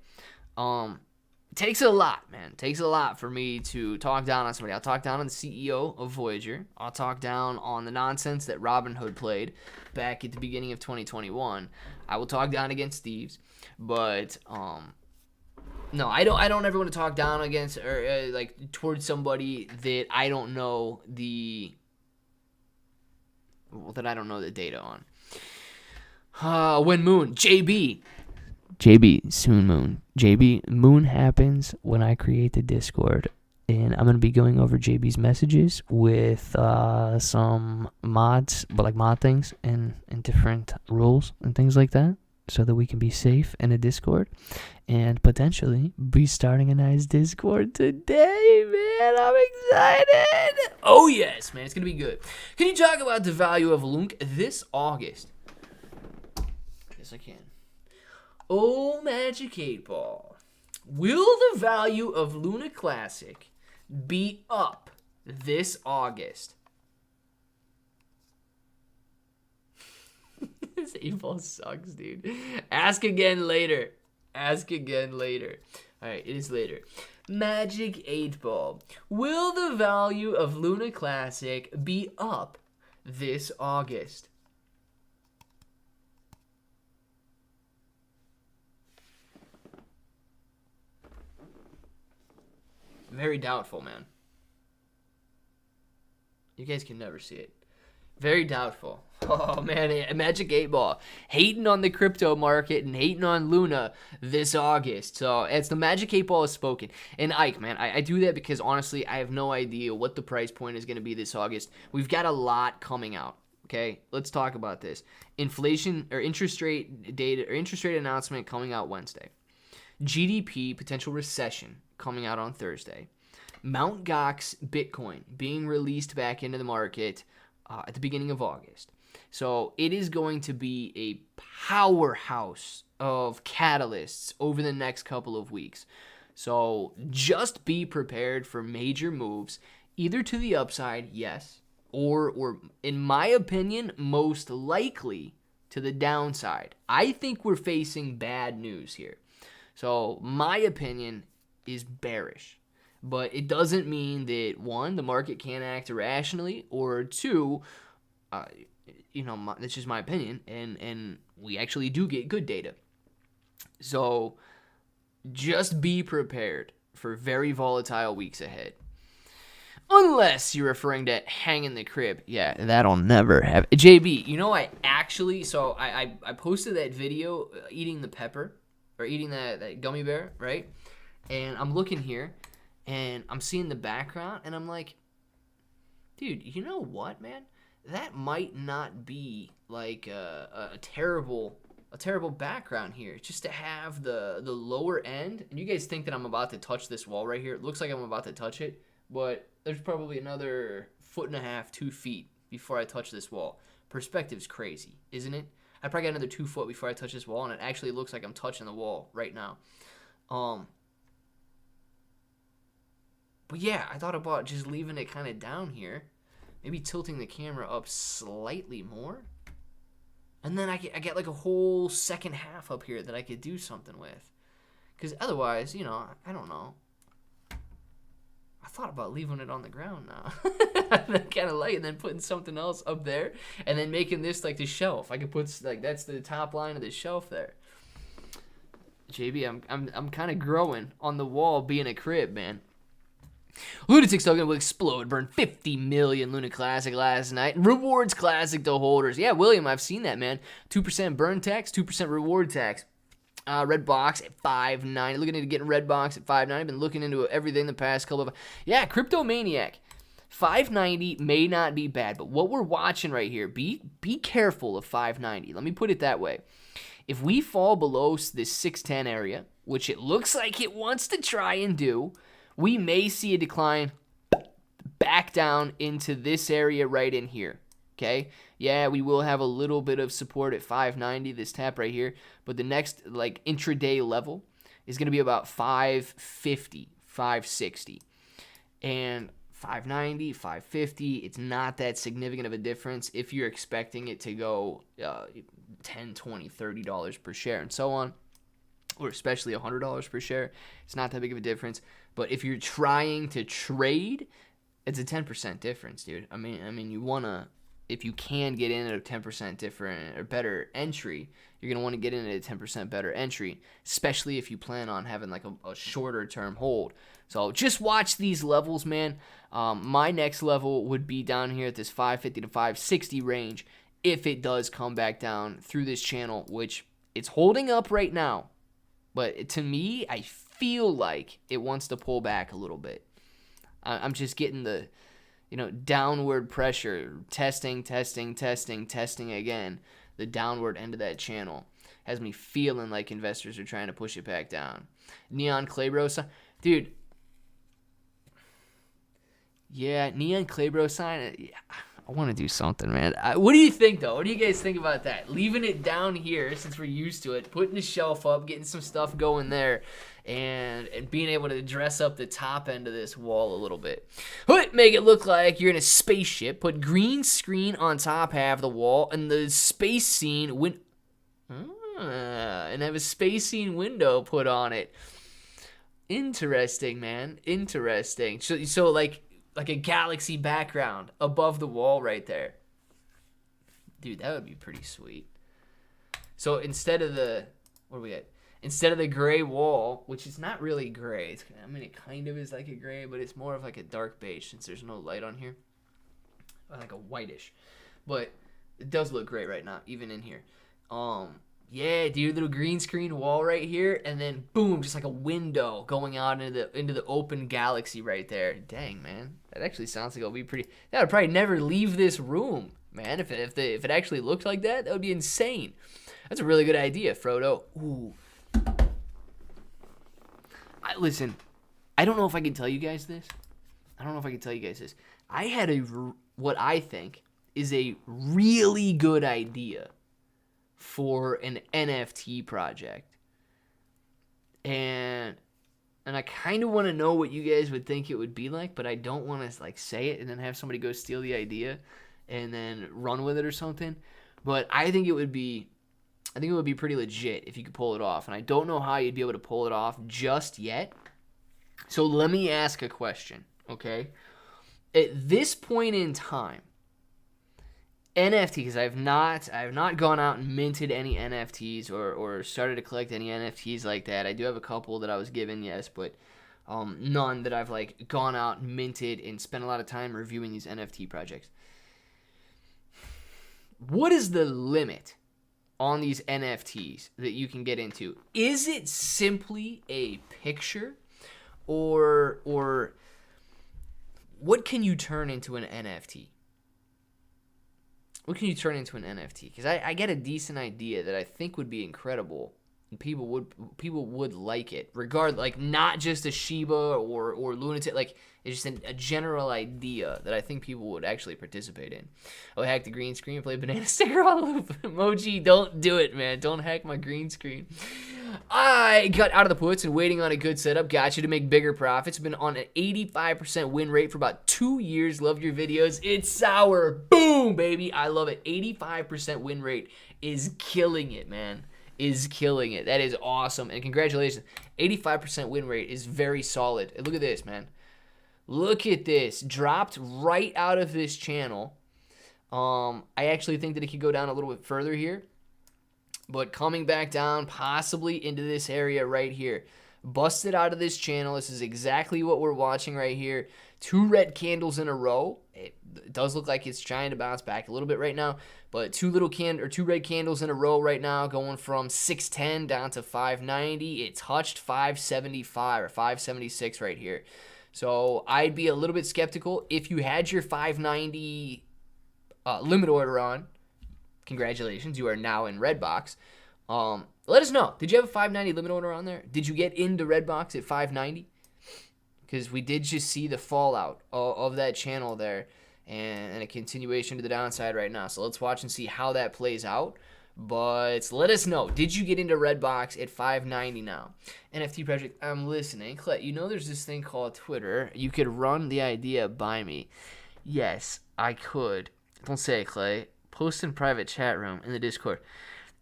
It takes a lot, man. It takes a lot for me to talk down on somebody. I'll talk down on the CEO of Voyager. I'll talk down on the nonsense that Robinhood played back at the beginning of 2021. I will talk down against thieves, but no, I don't ever want to talk down against or like towards somebody that I don't know the data on. When Moon, JB, soon Moon. JB, Moon happens when I create the Discord. And I'm going to be going over JB's messages with some mods, but like mod things and different rules and things like that, so that we can be safe in a Discord and potentially be starting a nice Discord today, man. I'm excited. Oh, yes, man. It's going to be good. Can you talk about the value of Lunk this August? Yes, I can. Oh, Magic 8 Ball. Will the value of Luna Classic be up this August? This 8 Ball sucks, dude. Ask again later. Ask again later. Alright, it is later. Magic 8 Ball. Will the value of Luna Classic be up this August? Very doubtful, man. You guys can never see it. Very doubtful. Oh, man, Magic 8 Ball. Hating on the crypto market and hating on Luna this August. So, it's the Magic 8 Ball has spoken. And Ike, man, I do that because, honestly, I have no idea what the price point is going to be this August. We've got a lot coming out. Okay, let's talk about this. Inflation or interest rate data or interest rate announcement coming out Wednesday. GDP potential recession coming out on Thursday. Mt. Gox Bitcoin being released back into the market at the beginning of August. So it is going to be a powerhouse of catalysts over the next couple of weeks. So just be prepared for major moves, either to the upside, yes, or in my opinion, most likely to the downside. I think we're facing bad news here. So my opinion is bearish. But it doesn't mean that, one, the market can't act irrationally, or two, that's just my opinion, and we actually do get good data. So just be prepared for very volatile weeks ahead. Unless you're referring to hanging the crib. Yeah, that'll never happen. JB, I posted that video eating the pepper, or eating that gummy bear, right? And I'm looking here, and I'm seeing the background, and I'm like, dude, you know what, man? That might not be like a terrible background here. Just to have the lower end. And you guys think that I'm about to touch this wall right here. It looks like I'm about to touch it, but there's probably another 1.5 to 2 feet before I touch this wall. Perspective's crazy, isn't it? I probably got another 2 foot before I touch this wall, and it actually looks like I'm touching the wall right now. But yeah, I thought about just leaving it kind of down here. Maybe tilting the camera up slightly more. And then I get like a whole second half up here that I could do something with. Because otherwise, I don't know. I thought about leaving it on the ground now. I kind of like it, and then putting something else up there. And then making this like the shelf. I could put, like, that's the top line of the shelf there. JB, I'm kind of growing on the wall being a crib, man. Lunatic's token will explode. Burned 50 million Luna Classic last night. Rewards Classic to holders. Yeah, William, I've seen that, man. 2% burn tax, 2% reward tax. Red box at $5.90. Looking into getting red box at $5.90. I've been looking into everything the past couple of... Yeah, Cryptomaniac. $5.90 may not be bad, but what we're watching right here, be careful of $5.90. Let me put it that way. If we fall below this 610 area, which it looks like it wants to try and do, we may see a decline back down into this area right in here, okay? Yeah, we will have a little bit of support at 590, this tap right here, but the next like intraday level is going to be about 550, 560. And 590, 550, it's not that significant of a difference if you're expecting it to go $10, $20, $30 per share and so on, or especially $100 per share. It's not that big of a difference. But if you're trying to trade, it's a 10% difference, dude. I mean, you wanna, if you can get in at a 10% different or better entry, you're gonna want to get in at a 10% better entry, especially if you plan on having like a shorter term hold. So just watch these levels, man. My next level would be down here at this 550 to 560 range if it does come back down through this channel, which it's holding up right now. But to me, I feel like it wants to pull back a little bit. I'm just getting the, downward pressure, testing again. The downward end of that channel has me feeling like investors are trying to push it back down. Neon Claybro sign, dude. Yeah, Neon Claybro sign. Yeah, I want to do something, man. What do you think, though? What do you guys think about that? Leaving it down here, since we're used to it, putting the shelf up, getting some stuff going there, and being able to dress up the top end of this wall a little bit. Make it look like you're in a spaceship. Put green screen on top half of the wall, and the space scene and have a space scene window put on it. Interesting, man. Interesting. So like a galaxy background above the wall right there. Dude, that would be pretty sweet. So instead of the gray wall, which is not really gray, it kind of is like a gray, but it's more of like a dark beige since there's no light on here. Like a whitish. But it does look great right now, even in here. Yeah, dude, little green screen wall right here, and then boom, just like a window going out into the open galaxy right there. Dang, man, that actually sounds like it'll be pretty. That would probably never leave this room, man. If it actually looked like that, that would be insane. That's a really good idea, Frodo. Ooh. Listen, I don't know if I can tell you guys this. I had what I think is a really good idea for an NFT project. And I kind of want to know what you guys would think it would be like, but I don't want to like say it and then have somebody go steal the idea and then run with it or something. But I think it would be pretty legit if you could pull it off. And I don't know how you'd be able to pull it off just yet. So let me ask a question, okay? At this point in time, NFT, because I have not gone out and minted any NFTs or started to collect any NFTs like that. I do have a couple that I was given, yes, but none that I've like gone out and minted and spent a lot of time reviewing these NFT projects. What is the limit on these NFTs that you can get into? Is it simply a picture, or what can you turn into an NFT? What can you turn into an NFT? Because I get a decent idea that I think would be incredible, and people would like it, like not just a Shiba or lunatic, like it's just a general idea that I think people would actually participate in. Oh, hack the green screen, play banana sticker on loop. Emoji, don't do it, man. Don't hack my green screen. I got out of the puts and waiting on a good setup. Got you to make bigger profits. Been on an 85% win rate for about 2 years. Love your videos. It's sour. Boom, baby. I love it. 85% win rate is killing it, man. Is killing it. That is awesome. And congratulations. 85% win rate is very solid. And look at this, man. Look at this. Dropped right out of this channel. I actually think that it could go down a little bit further here. But coming back down, possibly into this area right here. Busted out of this channel. This is exactly what we're watching right here. 2 red candles in a row. It does look like it's trying to bounce back a little bit right now. But 2 red candles in a row right now, going from 610 down to 590. It touched 575 or 576 right here. So I'd be a little bit skeptical. If you had your 590 limit order on, congratulations, you are now in Redbox. Let us know. Did you have a 590 limit order on there? Did you get into Redbox at 590? Because we did just see the fallout of that channel there and a continuation to the downside right now. So let's watch and see how that plays out. But let us know. Did you get into Redbox at 590 now? NFT project, I'm listening. Clay, you know there's this thing called Twitter. You could run the idea by me. Yes, I could. Don't say it, Clay. Post in private chat room in the Discord.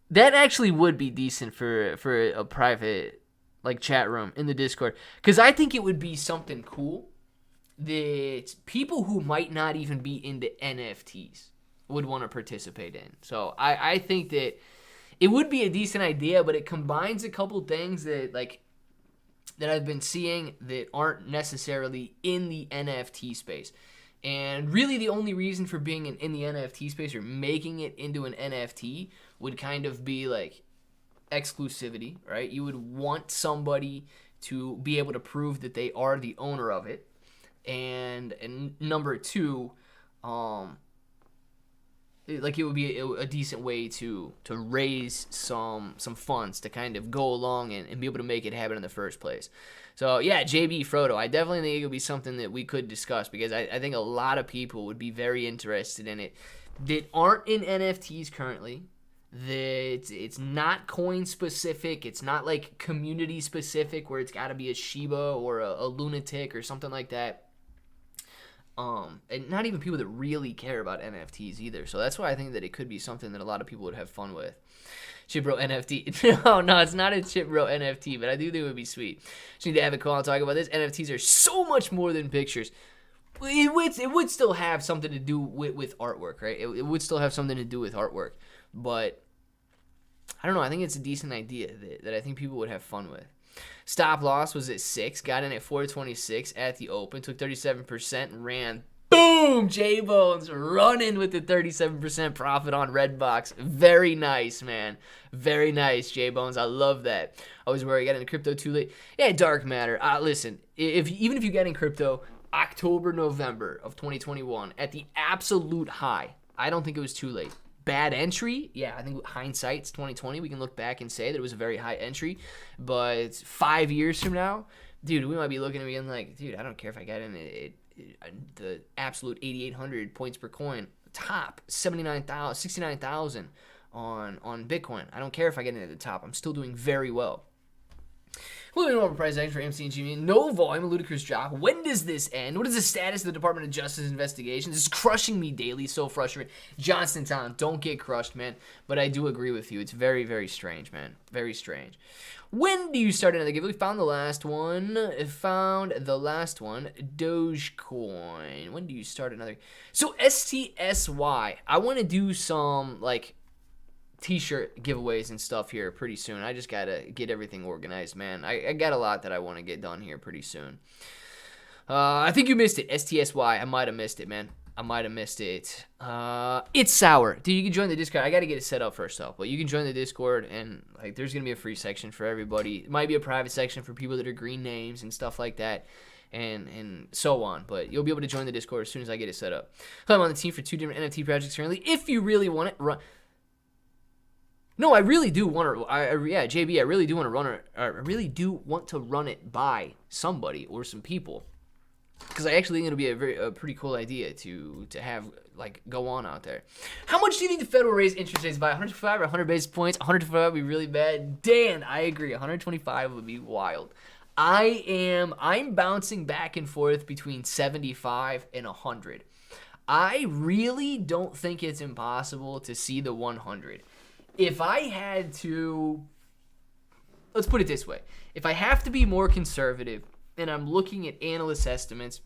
That actually would be decent for a private like chat room in the Discord, because I think it would be something cool that people who might not even be into NFTs would want to participate in. So I think that it would be a decent idea, but it combines a couple things that I've been seeing that aren't necessarily in the NFT space. And really the only reason for being in the NFT space or making it into an NFT would kind of be like exclusivity, right? You would want somebody to be able to prove that they are the owner of it. And number 2, like it would be a decent way to raise some funds to kind of go along and be able to make it happen in the first place. So yeah, JB Frodo, I definitely think it would be something that we could discuss, because I think a lot of people would be very interested in it that aren't in NFTs currently. That it's not coin specific, it's not like community specific where it's got to be a Shiba or a lunatic or something like that. And not even people that really care about NFTs either. So that's why I think that it could be something that a lot of people would have fun with. Chipbro NFT. No, it's not a Chipbro NFT, but I do think it would be sweet. Just need to have a call and talk about this. NFTs are so much more than pictures. It would still have something to do with artwork, right? It would still have something to do with artwork. But I don't know. I think it's a decent idea that I think people would have fun with. Stop loss was at 6. Got in at 426 at the open. Took 37% and ran. Boom! J-Bones running with the 37% profit on Redbox. Very nice, man. Very nice, J-Bones. I love that. I was worried I got into crypto too late. Yeah, dark matter. Listen, even if you get in crypto October, November of 2021 at the absolute high, I don't think it was too late. Bad entry, yeah, I think hindsight's 2020. We can look back and say that it was a very high entry, but 5 years from now, dude, we might be looking at me and like, dude, I don't care if I got in the absolute 8,800 points per coin. top 69,000 on Bitcoin. I don't care if I get into the top. I'm still doing very well. Moving over price action for AMC and Shiba. No volume, a ludicrous drop. When does this end? What is the status of the Department of Justice investigation? This is crushing me daily. So frustrating. Johnstown, don't get crushed, man. But I do agree with you. It's very, very strange, man. Very strange. When do you start another giveaway? We found the last one. Dogecoin. When do you start another? So STSY. I want to do some, like, t-shirt giveaways and stuff here pretty soon. I just gotta get everything organized, man. I got a lot that I want to get done here pretty soon. I think you missed it. STSY. I might have missed it, man. I might have missed it. It's sour. Dude, you can join the Discord. I got to get it set up first, though. But you can join the Discord, and like, there's going to be a free section for everybody. It might be a private section for people that are green names and stuff like that, and so on. But you'll be able to join the Discord as soon as I get it set up. I'm on the team for 2 different NFT projects currently. If you really want it, run. No, I really do want to. Yeah, JB, I really do want to run it. I really do want to run it by somebody or some people, because I actually think it'll be a pretty cool idea to have, like, go on out there. How much do you think the Fed will raise interest rates by? 125 or 100 basis points? 125 would be really bad. Dan, I agree. 125 would be wild. I'm bouncing back and forth between 75 and 100. I really don't think it's impossible to see the 100. If I had to, let's put it this way. If I have to be more conservative and I'm looking at analyst estimates,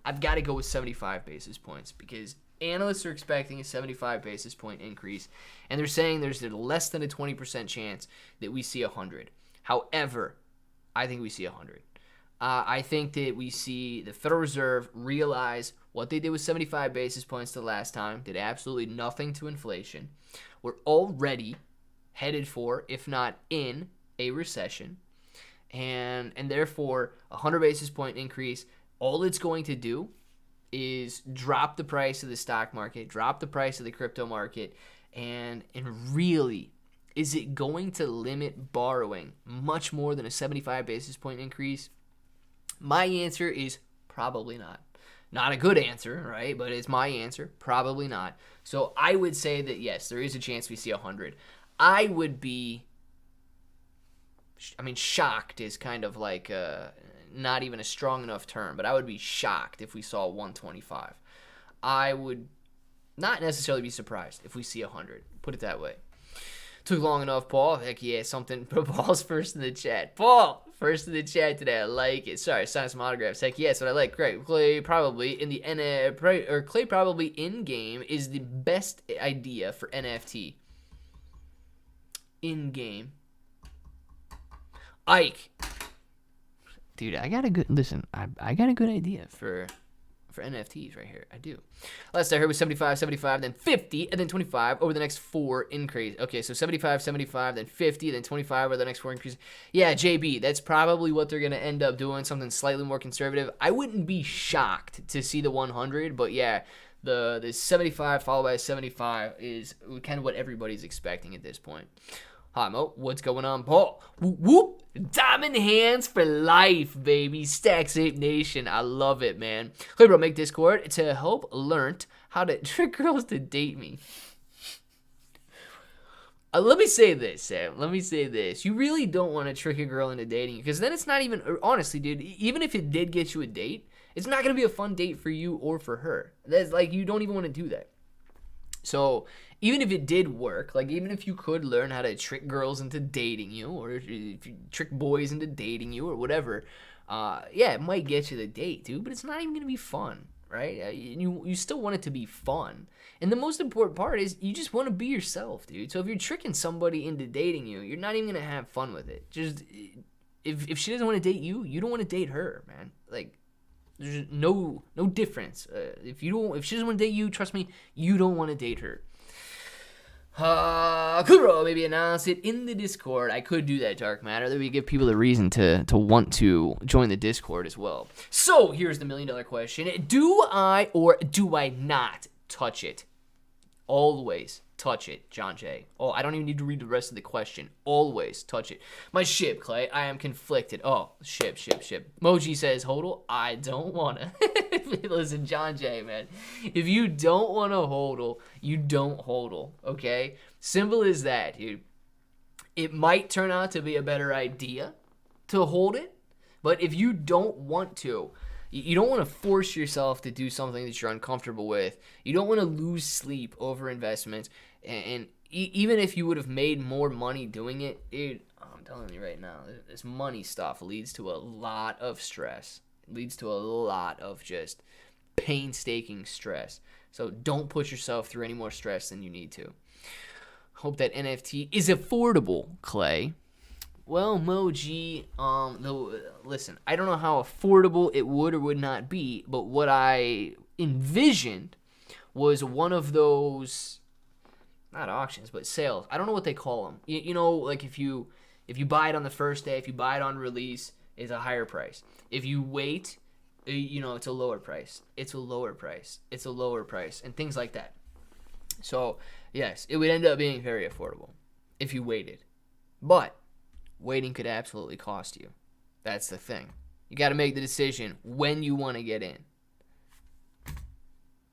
I've got to go with 75 basis points, because analysts are expecting a 75 basis point increase, and they're saying there's a less than a 20% chance that we see 100. However, I think we see 100. I think that we see the Federal Reserve realize what they did with 75 basis points the last time, did absolutely nothing to inflation. We're already headed for, if not in, a recession. And therefore, a 100 basis point increase, all it's going to do is drop the price of the stock market, drop the price of the crypto market, and really, is it going to limit borrowing much more than a 75 basis point increase? My answer is probably not. Not a good answer, right? But it's my answer. Probably not. So I would say that, yes, there is a chance we see 100. I would be, shocked is kind of like not even a strong enough term, but I would be shocked if we saw 125. I would not necessarily be surprised if we see 100. Put it that way. Took long enough, Paul. Heck yeah, something. Paul's first in the chat. Paul, first in the chat today. I like it. Sorry, sign some autographs. Heck yeah, that's what I like. Great. Clay probably in the Clay probably in game is the best idea for NFT. In game. Ike. Dude, I got a good I got a good idea for NFTs right here. I do. Last I heard was 75, 75, then 50, and then 25 over the next 4 increase. Okay, so 75, 75, then 50, then 25 over the next 4 increase. Yeah, JB, that's probably what they're going to end up doing, something slightly more conservative. I wouldn't be shocked to see the 100, but yeah, the 75 followed by 75 is kind of what everybody's expecting at this point. Hi, Mo. What's going on, Paul? Whoop, whoop. Diamond hands for life, baby. Stacks Ape Nation. I love it, man. Hey, bro, make Discord to help learnt how to trick girls to date me. Let me say this, Sam. Let me say this. You really don't want to trick a girl into dating you, because then it's not even, honestly, dude, even if it did get you a date, it's not going to be a fun date for you or for her. That's like, you don't even want to do that. So even if it did work, like even if you could learn how to trick girls into dating you, or if you trick boys into dating you or whatever, yeah, it might get you the date, dude, but it's not even going to be fun, right? You still want it to be fun. And the most important part is you just want to be yourself, dude. So if you're tricking somebody into dating you, you're not even going to have fun with it. Just if she doesn't want to date you, you don't want to date her, man. Like, there's no difference. If she doesn't want to date you, trust me, you don't want to date her. Could maybe announce it in the Discord. I could do that, Dark Matter. That would give people a reason to want to join the Discord as well. So here's the $1 million question: do I or do I not touch it? Always touch it, John Jay. Oh, I don't even need to read the rest of the question. Always touch it. My Shib, Clay. I am conflicted. Oh, Shib. Moji says, hodl. I don't want to. Listen, John Jay, man. If you don't want to hodl, you don't hodl, okay? Simple as that, dude. It might turn out to be a better idea to hold it, but if you don't want to, you don't want to force yourself to do something that you're uncomfortable with. You don't want to lose sleep over investments. And even if you would have made more money doing it, dude, I'm telling you right now, this money stuff leads to a lot of stress. It leads to a lot of just painstaking stress. So don't put yourself through any more stress than you need to. Hope that NFT is affordable, Clay. Well, Moji, listen, I don't know how affordable it would or would not be, but what I envisioned was one of those, not auctions, but sales. I don't know what they call them. You know, like if you buy it on the first day, if you buy it on release, it's a higher price. If you wait, you know, it's a lower price. It's a lower price. It's a lower price, and things like that. So, yes, it would end up being very affordable if you waited. But waiting could absolutely cost you. That's the thing. You got to make the decision when you want to get in.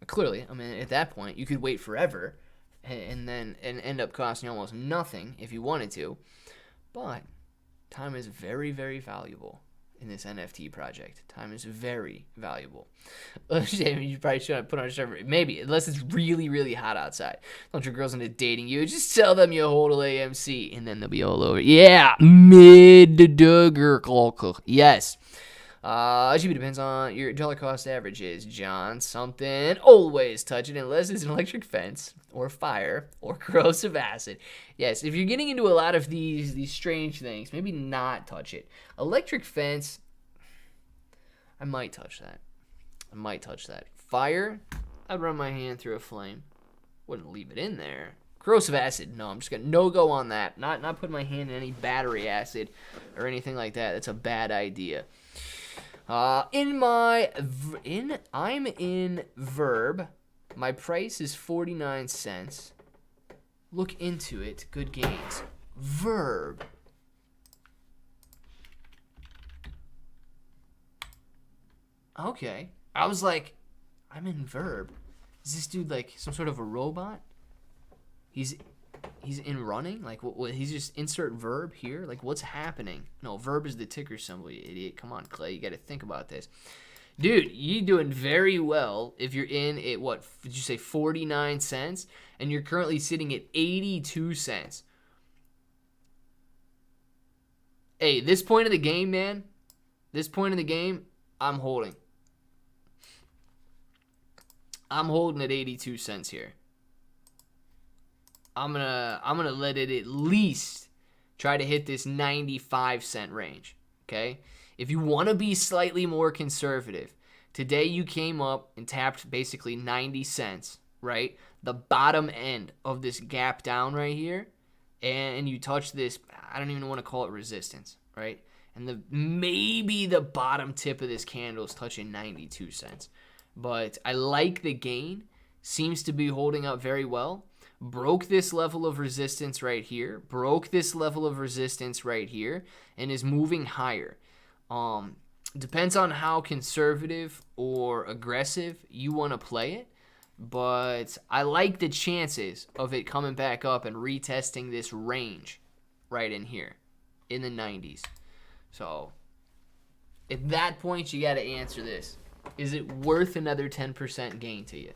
Clearly, I mean, at that point, you could wait forever and end up costing you almost nothing if you wanted to. But time is very, very valuable in this NFT project. Time is very valuable. You probably shouldn't put on a shirt. Maybe, unless it's really, really hot outside. Don't your girls into dating you. Just tell them you hold an AMC, and then they'll be all over. Yeah, mid-dugger. Yes. Shiba depends on your dollar cost averages, John. Something. Always touch it unless it's an electric fence or fire or corrosive acid. Yes, if you're getting into a lot of these strange things, maybe not touch it. Electric fence, I might touch that. Fire, I'd run my hand through a flame. Wouldn't leave it in there. Corrosive acid, no, I'm just gonna no-go on that. Not putting my hand in any battery acid or anything like that. That's a bad idea. I'm in Verb. My price is 49 cents. Look into it. Good gains. Verb. Okay. I was like, I'm in Verb. Is this dude like some sort of a robot? He's in running? Like, what, he's just insert Verb here? Like, what's happening? No, Verb is the ticker symbol, you idiot. Come on, Clay. You got to think about this. Dude, you're doing very well if you're in at, what, did you say 49 cents? And you're currently sitting at 82 cents. Hey, this point of the game, man, this point of the game, I'm holding. I'm holding at 82 cents here. I'm gonna let it at least try to hit this 95 cent range. Okay? If you want to be slightly more conservative, today you came up and tapped basically 90 cents, right? The bottom end of this gap down right here, and you touch this, I don't even want to call it resistance, right? And maybe the bottom tip of this candle is touching 92 cents. But I like the gain. Seems to be holding up very well. Broke this level of resistance right here. Broke this level of resistance right here. And is moving higher. Depends on how conservative or aggressive you want to play it. But I like the chances of it coming back up and retesting this range right in here. In the 90s. So, at that point, you got to answer this. Is it worth another 10% gain to you?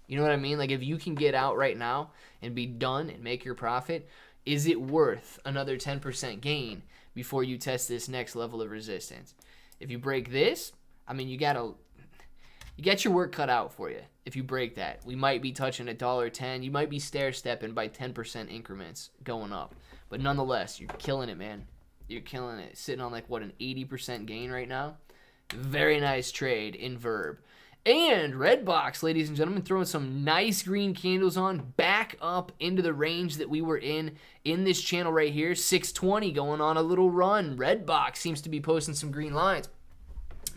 You know what I mean? Like, if you can get out right now and be done and make your profit, is it worth another 10% gain before you test this next level of resistance? If you break this, I mean, you got your work cut out for you. If you break that, we might be touching $1.10. You might be stair-stepping by 10% increments going up. But nonetheless, you're killing it, man. You're killing it. Sitting on, like, what, an 80% gain right now? Very nice trade in Verb. And Redbox, ladies and gentlemen, throwing some nice green candles on back up into the range that we were in this channel right here. 620 going on a little run. Redbox seems to be posting some green lines.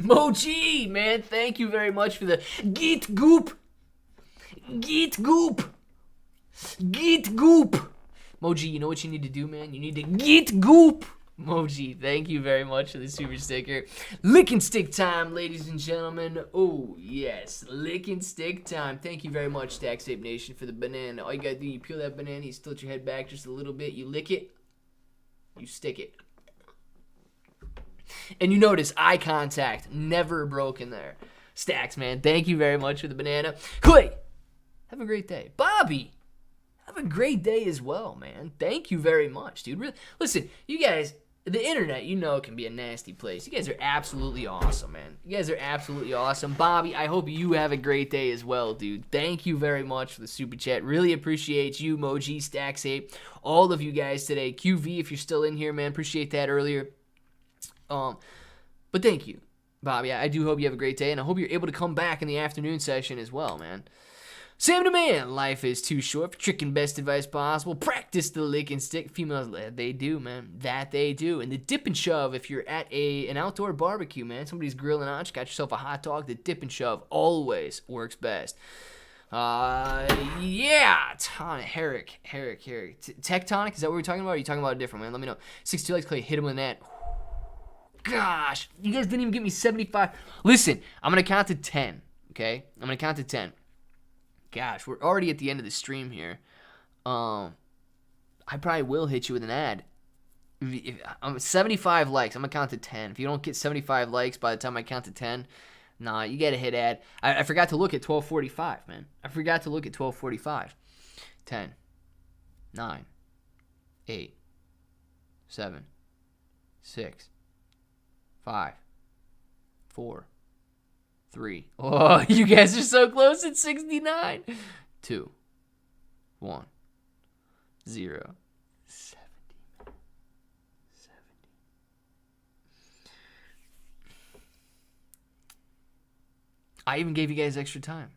Moji, man, thank you very much for the Git Goop. Git Goop. Get goop. Moji, you know what you need to do, man? You need to get goop. Moji, thank you very much for the super sticker. Lick and stick time, ladies and gentlemen. Oh, yes. Lick and stick time. Thank you very much, Cashapp Nation, for the banana. All you gotta do, you peel that banana, you tilt your head back just a little bit, you lick it, you stick it. And you notice eye contact, never broken there. Stacks, man, thank you very much for the banana. Clay, have a great day. Bobby, have a great day as well, man. Thank you very much, dude. Really, listen, you guys, the internet, you know, can be a nasty place. You guys are absolutely awesome, man. You guys are absolutely awesome. Bobby, I hope you have a great day as well, dude. Thank you very much for the super chat. Really appreciate you, Moji, Stacks8, all of you guys today. QV, if you're still in here, man, appreciate that earlier. But thank you, Bobby. I do hope you have a great day, and I hope you're able to come back in the afternoon session as well, man. Sam the man, life is too short for tricking, best advice possible. Practice the lick and stick. Females, they do, man. That they do. And the dip and shove, if you're at an outdoor barbecue, man, somebody's grilling out, you got yourself a hot dog, the dip and shove always works best. Yeah, Herrick. Tectonic, is that what we're talking about? Or are you talking about a different one? Let me know. 62 likes, Clay, hit him with that. Gosh, you guys didn't even give me 75. Listen, I'm going to count to 10, okay? I'm going to count to 10. Gosh, we're already at the end of the stream here. I probably will hit you with an ad. If I'm 75 likes, I'm going to count to 10. If you don't get 75 likes by the time I count to 10, nah, you got to hit ad. I forgot to look at 12:45, man. I forgot to look at 12:45. 10, 9, 8, 7, 6, 5, 4, 3. Oh, you guys are so close at 69. 2, 1, 0, 70. I even gave you guys extra time.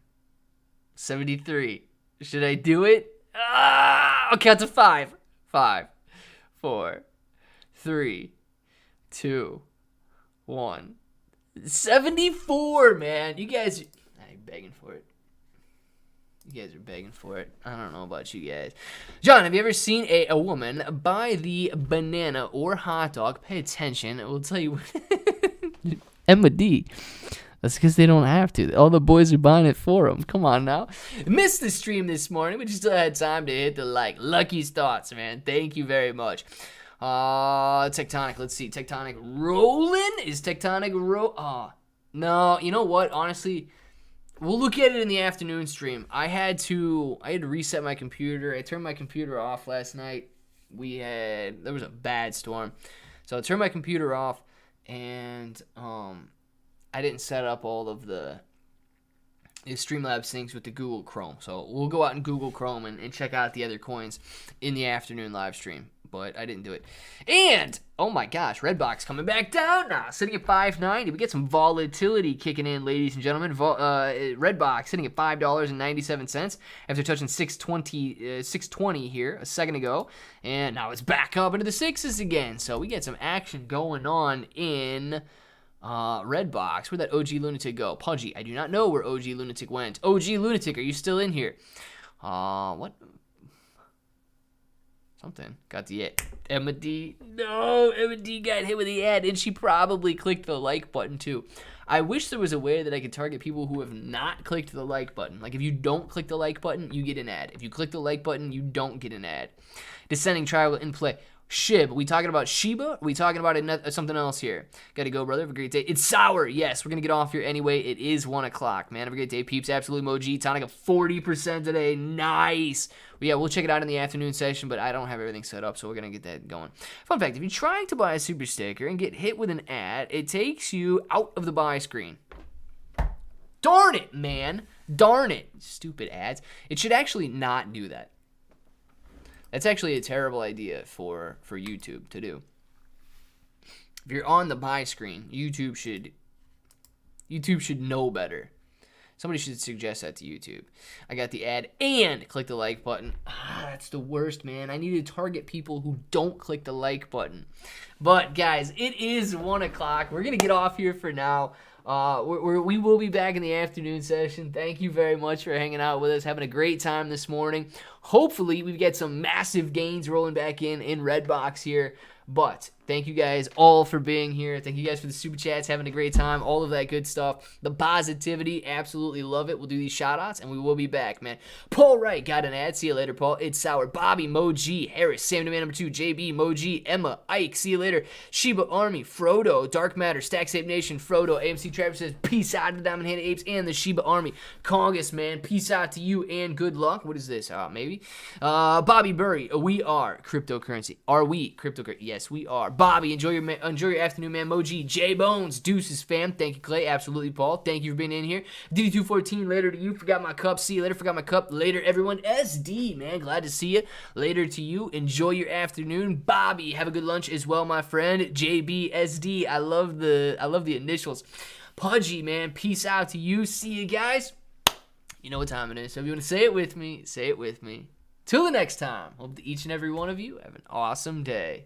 73. Should I do it? I'll count to 5. 5, 4, 3, 2, 1. 74, man. You guys are begging for it. You guys are begging for it. I don't know about you guys. John, have you ever seen a woman buy the banana or hot dog? Pay attention. It will tell you. Emma D. That's because they don't have to. All the boys are buying it for them. Come on now. Missed the stream this morning, but you still had time to hit the like. Lucky thoughts, man. Thank you very much. Tectonic. Let's see. Tectonic rolling? Is Tectonic no. You know what? Honestly, we'll look at it in the afternoon stream. I had to reset my computer. I turned my computer off last night. There was a bad storm. So I turned my computer off and I didn't set up all of the Streamlabs syncs with the Google Chrome. So we'll go out in Google Chrome and check out the other coins in the afternoon live stream. But I didn't do it. And, oh my gosh, Redbox coming back down now, sitting at 590. We get some volatility kicking in, ladies and gentlemen. Redbox sitting at $5.97 after touching 620 here a second ago. And now it's back up into the sixes again. So we get some action going on in Redbox. Where'd that OG Lunatic go? Pudgy, I do not know where OG Lunatic went. OG Lunatic, are you still in here? What? Something. Got the ad. Emma D. No, Emma D got hit with the ad, and she probably clicked the like button too. I wish there was a way that I could target people who have not clicked the like button. Like if you don't click the like button, you get an ad. If you click the like button, you don't get an ad. Descending triangle in play. Shib, we talking about Shiba? Are we talking about something else here? Gotta go, brother. Have a great day. It's sour. Yes, we're gonna get off here anyway. It is 1 o'clock, man. Have a great day, peeps. Absolute Moji. Tonic at 40% today. Nice. But yeah, we'll check it out in the afternoon session, but I don't have everything set up, so we're gonna get that going. Fun fact, if you're trying to buy a super sticker and get hit with an ad, it takes you out of the buy screen. Darn it, man. Darn it. Stupid ads. It should actually not do that. That's actually a terrible idea for YouTube to do. If you're on the buy screen, YouTube should know better. Somebody should suggest that to YouTube. I got the ad and click the like button. That's the worst, man. I need to target people who don't click the like button. But guys, it is 1 o'clock. We're gonna get off here for now. We will be back in the afternoon session. Thank you very much for hanging out with us, having a great time this morning. Hopefully, we get some massive gains rolling back in Redbox here. But thank you guys all for being here. Thank you guys for the super chats, having a great time, all of that good stuff. The positivity, absolutely love it. We'll do these shout outs and we will be back, man. Paul Wright got an ad. See you later, Paul. It's Sour. Bobby, Moji, Harris, Sam the Man number 2, JB, Moji, Emma, Ike. See you later. Shiba Army, Frodo, Dark Matter, Stack Safe Nation, Frodo, AMC Travis says, peace out to the Diamond Hand Apes and the Shiba Army. Congus, man, peace out to you and good luck. What is this? Maybe. Bobby Burry, we are cryptocurrency. Are we cryptocurrency? Yes, we are. Bobby, enjoy your afternoon, man. Moji, J Bones, Deuces fam. Thank you, Clay. Absolutely, Paul. Thank you for being in here. DD214, later to you. Forgot my cup. See you later. Forgot my cup. Later, everyone. SD, man. Glad to see you. Later to you. Enjoy your afternoon. Bobby, have a good lunch as well, my friend. JB, SD. I love the initials. Pudgy, man. Peace out to you. See you guys. You know what time it is. So if you want to say it with me, say it with me. Till the next time, hope that each and every one of you have an awesome day.